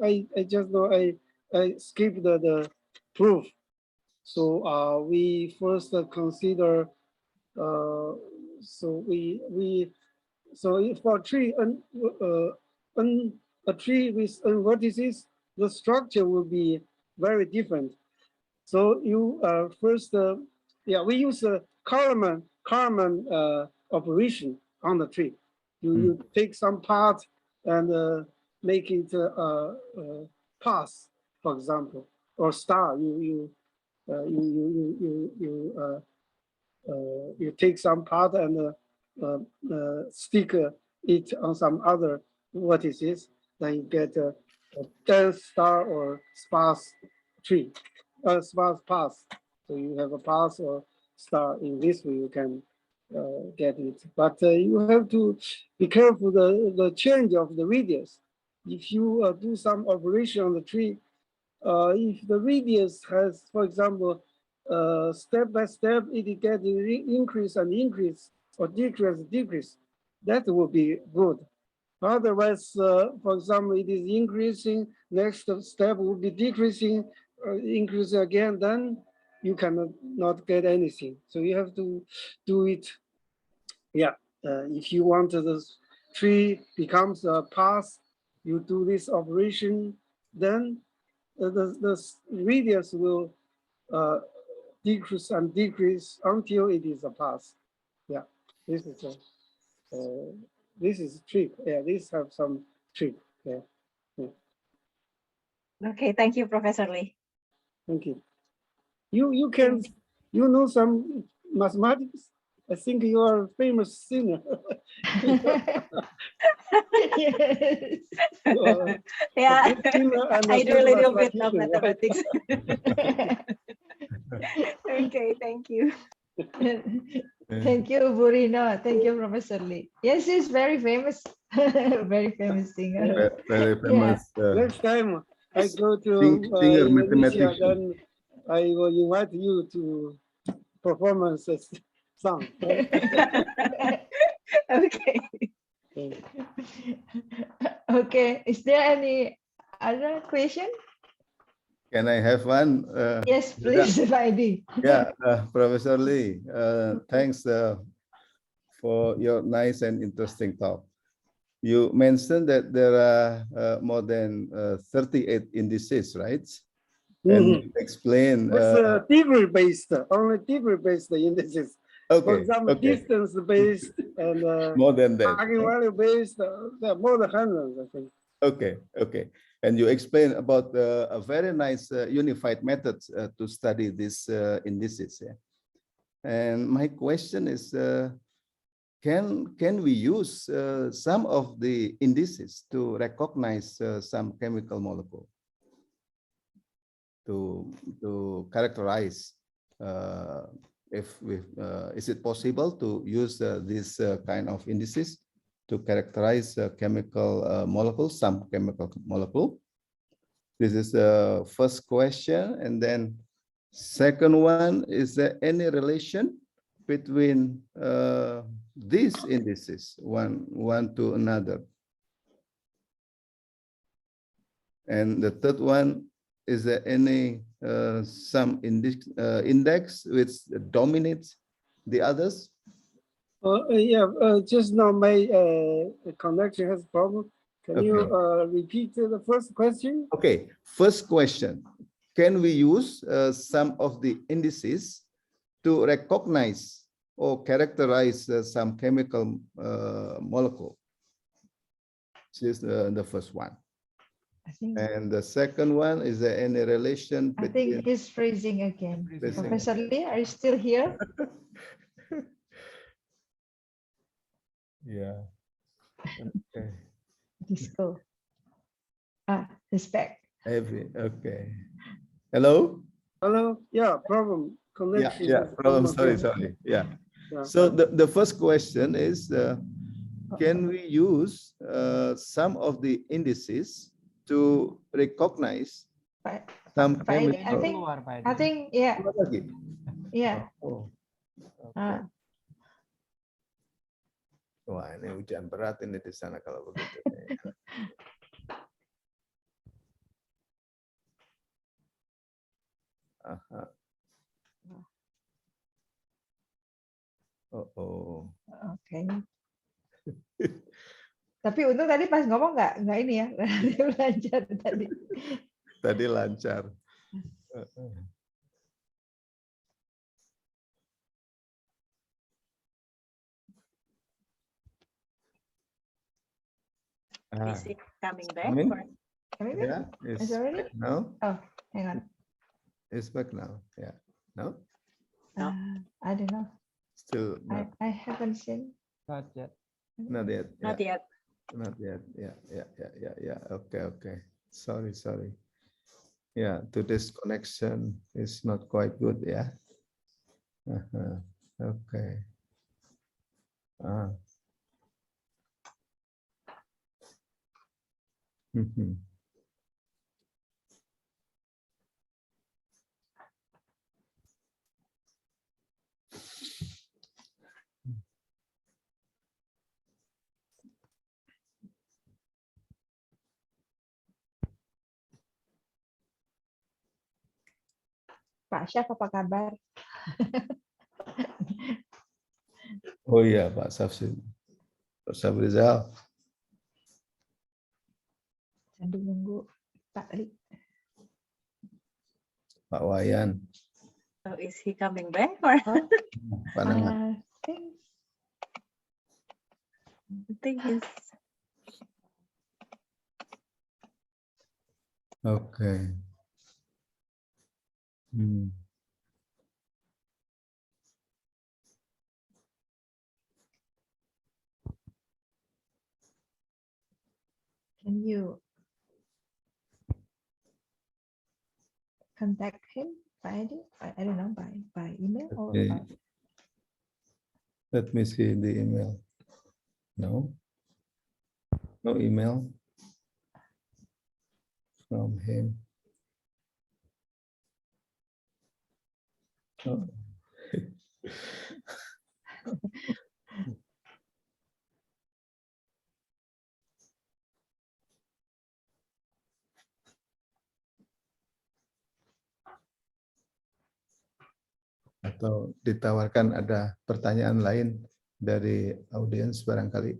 I just know I skipped the proof. So we first consider so if for a tree a tree with n vertices, the structure will be very different. So you first we use a Kalman operation on the tree. You take some part and make it pass, for example, or star. You take some part and stick it on some other vertices, then you get a dense star or sparse tree, sparse path. So you have a path or star. In this way, you can get it. But you have to be careful the change of the radius. If you do some operation on the tree, if the radius has, for example, step by step, it gets increase and increase or decrease, that will be good. Otherwise, for example, it is increasing, next step will be decreasing, increase again, then you cannot not get anything. So you have to do it. Yeah, if you want the tree becomes a path, you do this operation, then the radius will decrease and decrease until it is a path. Yeah, this is trick. Yeah, this have some trick. Yeah. Okay, thank you, Professor Lee. Thank you. You can know some mathematics. I think you are a famous singer. Yes. Yeah, I do a little bit of right? mathematics. Okay, thank you. Thank you, Burino. Thank you, Professor Lee. Yes, he's very famous, very famous singer. Very famous Next time I go to singer, Indonesia, mathematician. then I will invite you to performances song. Okay. Okay, is there any other question? Can I have one? Yes, please, Vaidi. Yeah, Professor Lee, thanks for your nice and interesting talk. You mentioned that there are more than 38 indices, right? And you explain. It's degree-based, only degree-based indices. For Okay, example, okay. distance-based and More than that. target value-based, there are more than hundreds, I think. Okay, okay. And you explain about a very nice unified method to study these indices. Yeah? And my question is, can we use some of the indices to recognize some chemical molecule, to characterize? Is it possible to use this kind of indices to characterize chemical molecules, some chemical molecule? This is the first question. And then second one, is there any relation between these indices, one to another? And the third one, is there any some index which dominates the others? Just now my connection has a problem. Can you repeat the first question? Okay, first question. can we use some of the indices to recognize or characterize some chemical molecule? This is the first one. I think, And the second one, is there any relation I between? think he's freezing again. Freezing. Professor Lee, are you still here? Yeah. Okay. Disco. He's back. Okay. Hello? Hello. Yeah, problem. Yeah, Connection. yeah. Problem. Sorry. Yeah. Yeah. So the first question is, can we use some of the indices to recognize some Pak Edi, chemical? I think, yeah, Keluar lagi? yeah. Oh, okay. Wah, ini hujan berat ini di sana kalau begitu. Aha. Oh. Oke. Tapi untung tadi pas ngomong nggak ini ya, lancar tadi. Tadi lancar. Is it coming back? Coming? Coming Yeah, back? it's Is it already? back now. Oh, hang on. It's back now. Yeah. No? I don't know. Still not. I haven't seen. Not yet. Not yet. Not yet. Not yet. Yeah. Okay. Sorry. Yeah, today's connection is not quite good. Yeah. Okay. Pak Syaf, apa kabar? Oh iya, Pak Safri. Pak Safrizal. Sambil nunggu Pak Lee. Pak Wayan. So is he coming back or? Pak Nangai. I think he's. Okay. Can you contact him by ID? I don't know, by email or Okay. by... Let me see the email. No email from him. Oh. Atau ditawarkan ada pertanyaan lain dari audiens barangkali.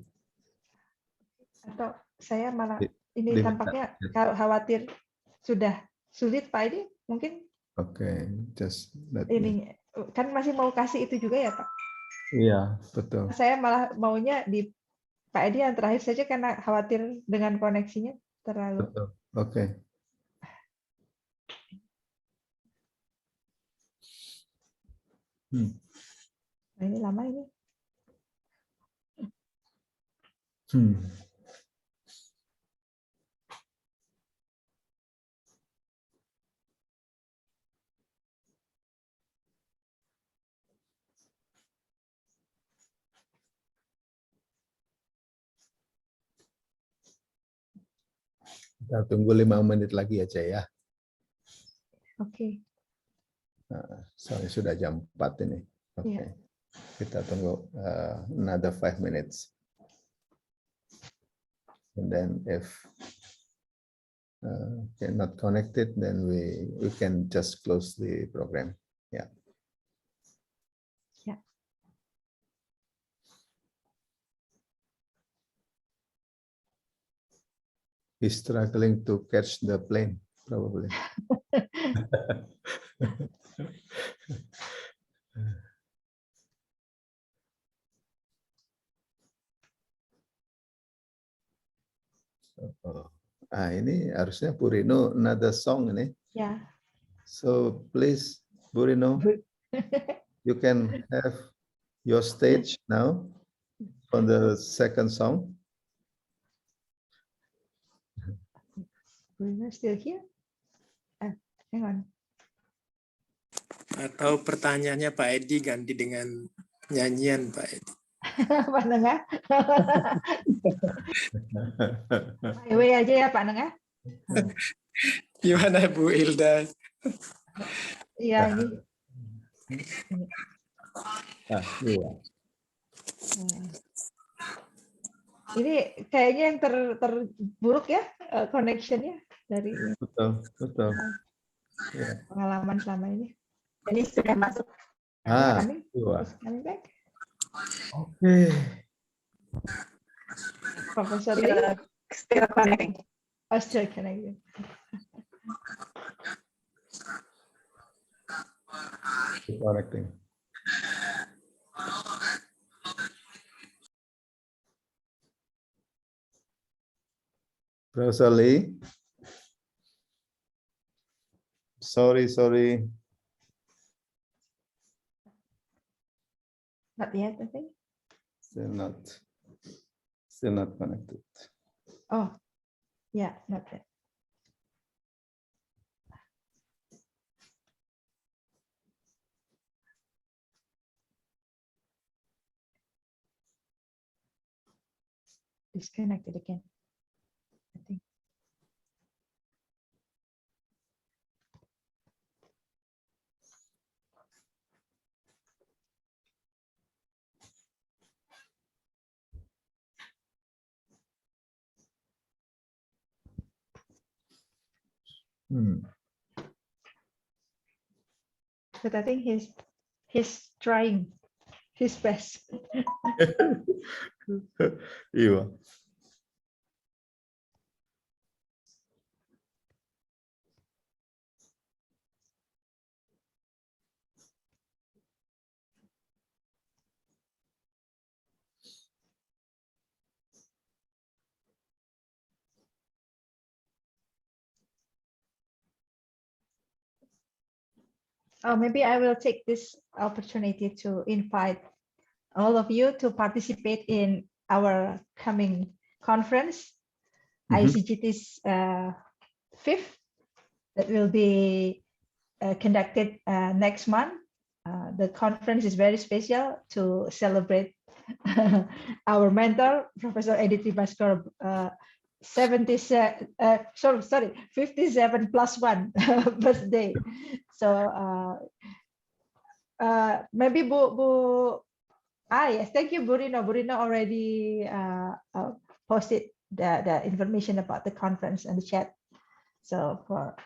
Atau saya malah ini Di- tampaknya kalau khawatir sudah sulit Pak Edi, mungkin Oke, just let ini kan masih mau kasih itu juga ya Pak? Iya, betul. Saya malah maunya di Pak Edi yang terakhir saja karena khawatir dengan koneksinya terlalu. Betul. Oke. Nah, ini lama ini. Kita tunggu 5 menit lagi aja ya. Oke. Soalnya sudah jam 4 ini. Oke. Iya. Kita tunggu another 5 minutes. And then if not connected, then we can just close the program. Yeah. Yeah. He's struggling to catch the plane. probably. Ini harusnya Bu Rino another song ini. Yeah. So please, Bu Rino, you can have your stage now on the second song. We're still here. Hang on. Atau pertanyaannya Pak Edi ganti dengan nyanyian Pak Edi. Pak Nengah. Highway aja ya Pak Nengah. Gimana Bu Hilda? Iya ini. Iya. Ini kayaknya yang terburuk ya connectionnya dari Betul. pengalaman selama ini. Ini sudah masuk. Coming back. Oke. Professor Still connecting. still connecting. Connecting. Professor Lee. Sorry. Not yet, I think. Still not connected. Oh, yeah, not yet. Disconnected again, I think. But I think he's trying his best. Iya. Maybe I will take this opportunity to invite all of you to participate in our coming conference, ICGT's 5th, that will be conducted next month. The conference is very special to celebrate our mentor, Professor Edith Baskor, 57 plus 1 birthday. So maybe yes, thank you, Burino. Burino already posted the information about the conference in the chat. So for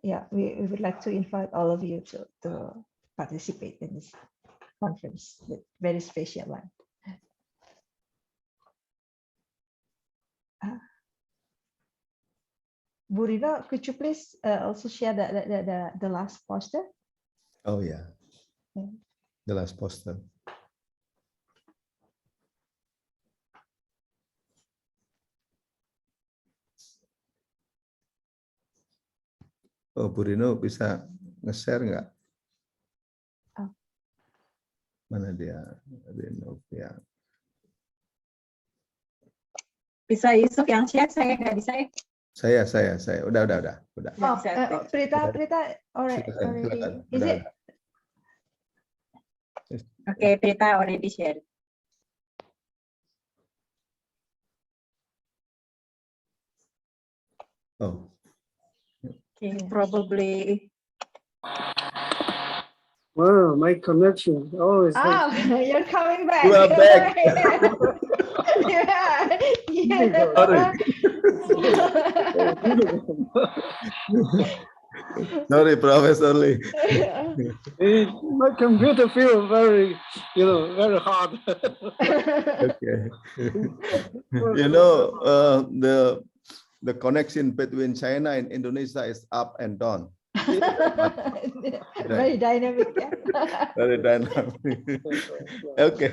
yeah, we would like to invite all of you to participate in this conference, the very special one. Burino, could you please also share the last poster? Oh yeah, the last poster. Oh, Burino bisa nge-share nggak? Oh. Mana dia? Ya. Bisa Yusuf yang share, saya nggak bisa ya. Saya. Udah. Oh, Prita already. Is it? Okay, Prita already shared. Oh. Okay, probably. Wow, my connection always. Oh, you're coming back. You are back. Yeah. Sorry, Professor Lee. My computer feels very, very hard. Okay. the connection between China and Indonesia is up and down. Very dynamic. Yeah. Very dynamic. Okay.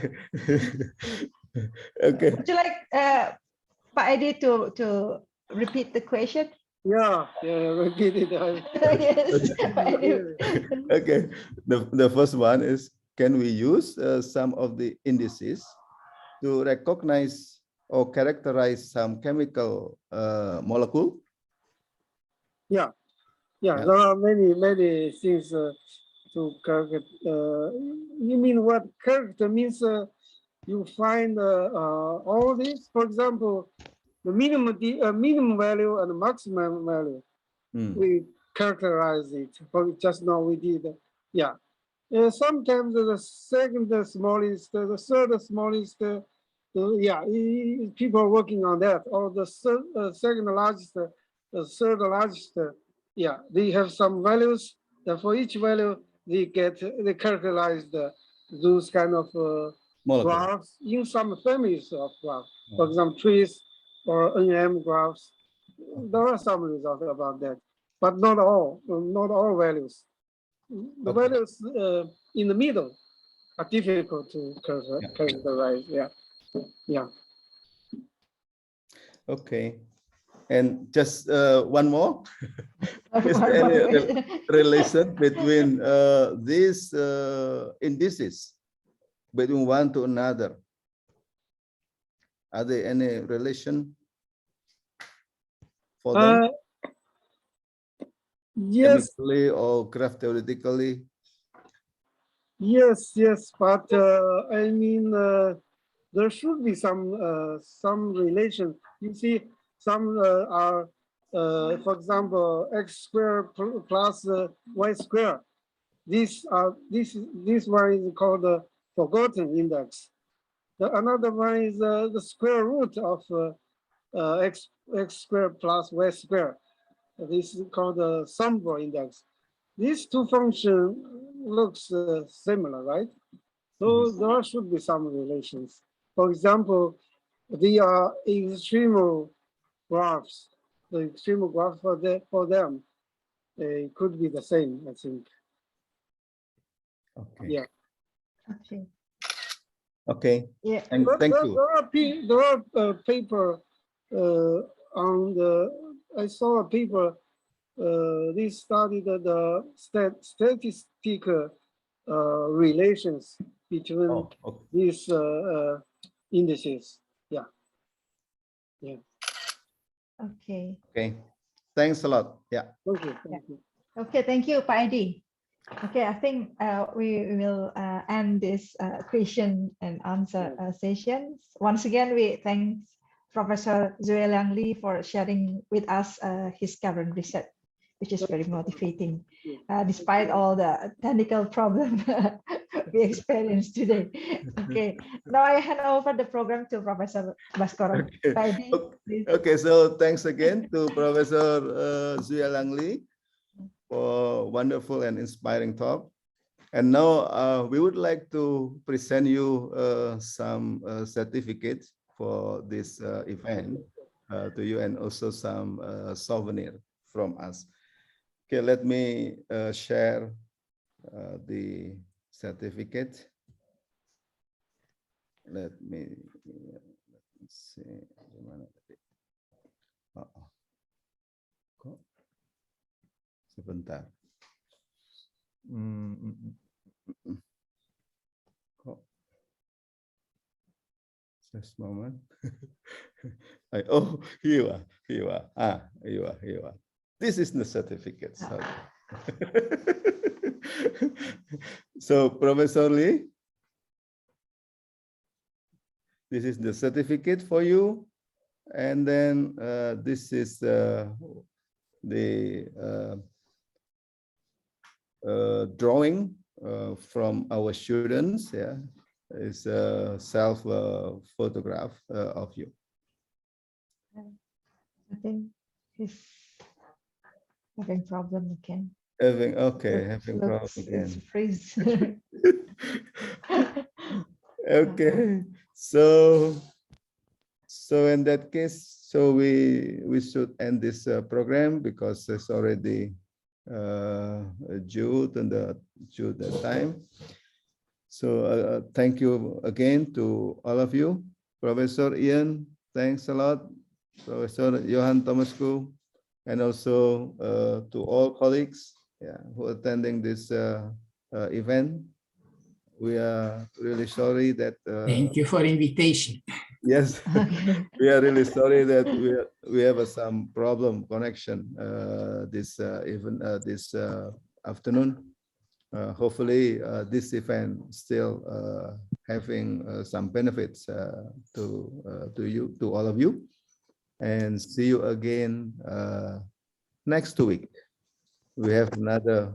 Okay. Would you like Pak Edi to repeat the question? Yeah, repeat it. Yes. Pak Edi. Okay. The first one is, can we use some of the indices to recognize or characterize some chemical molecule? Yeah, Yeah. there are many things to character. You mean what character means? You find all this. For example, the minimum value and the maximum value. We characterize it. For just now we did. Yeah. Sometimes the second smallest, the third smallest. Yeah, people are working on that. Or the second largest, the third largest. Yeah, they have some values. That for each value, they characterize those kind of graphs in some families of graphs. For example, trees or NM graphs. There are some results about that, but not all values. The values in the middle are difficult to characterize. Yeah. Okay. And just one more. Is there any relation between these indices, between one to another? Are there any relation for them? Yes. Chemically or graph theoretically? Yes, but I mean, there should be some relation. You see, some are, for example, x squared plus y squared. This one is called the forgotten index. Another one is the square root of x squared plus y squared. This is called the Sumber index. These two functions looks similar, right? So there should be some relations. For example, they are extremal graphs. The extremal graph for them could be the same, I think. Okay. Yeah. Okay. Okay. Yeah. And thank you. There are paper on the. I saw a paper. They studied the statistical relations between these indices. Yeah. Okay. Okay. Thanks a lot. Yeah. Okay. Okay. Thank you, Pak Edi. Okay, I think we will end this question and answer sessions. Once again, we thank Professor Xueliang Li for sharing with us his current research, which is very motivating, despite all the technical problems we experienced today. Okay, now I hand over the program to Professor Baskoro. Okay, so thanks again to Professor Xueliang Li for wonderful and inspiring talk. And now we would like to present you some certificates for this event to you, and also some souvenir from us. Okay, let me share the certificate. Let me see. Sebentar. Just a moment. Oh, here you are. Here you are. This is the certificate. Sorry. So, Professor Lee, this is the certificate for you. And then this is the drawing from our students. Yeah, it's a self photograph of you. I think he's having problem again. Having problem again. Freeze. Okay, so in that case, So we should end this program because it's already due the time. So thank you again to all of you. Professor Ian, thanks a lot. Professor Johan Thomasku, and also to all colleagues who are attending this event. We are really sorry that. Thank you for invitation. Yes, we are really sorry that we have some problem connection this afternoon. Hopefully, this event still having some benefits to all of you, and see you again next week. We have another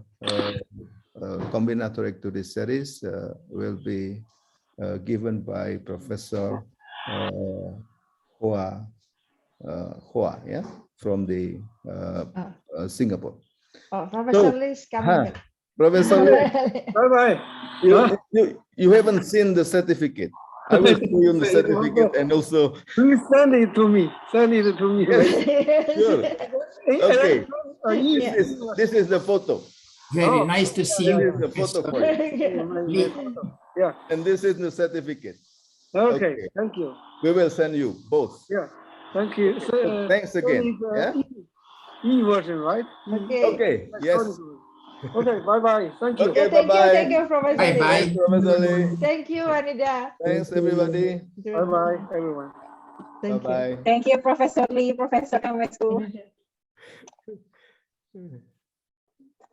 combinatoric to this series will be given by Professor Hoa, from the Singapore. Oh, Professor Lee is coming. Professor Lee, Bye-bye. you haven't seen the certificate. I will show you the certificate and also. Please send it to me. Send it to me. Sure. Okay. This is the photo. Very nice to see This you. is the photo for you. Yeah. And this is the certificate. Okay. Thank you. We will send you both. Yeah. Thank you. So, Thanks again. E-version, right? Okay. Yes. Okay. Bye-bye. Thank you. Okay. Thank you, Professor Lee. Bye-bye. Thanks, Professor Lee. Thank you, Anida. Thanks, everybody. Bye-bye, everyone. Bye-bye. Thank you, Professor Lee, Professor Thomasku. Thank you.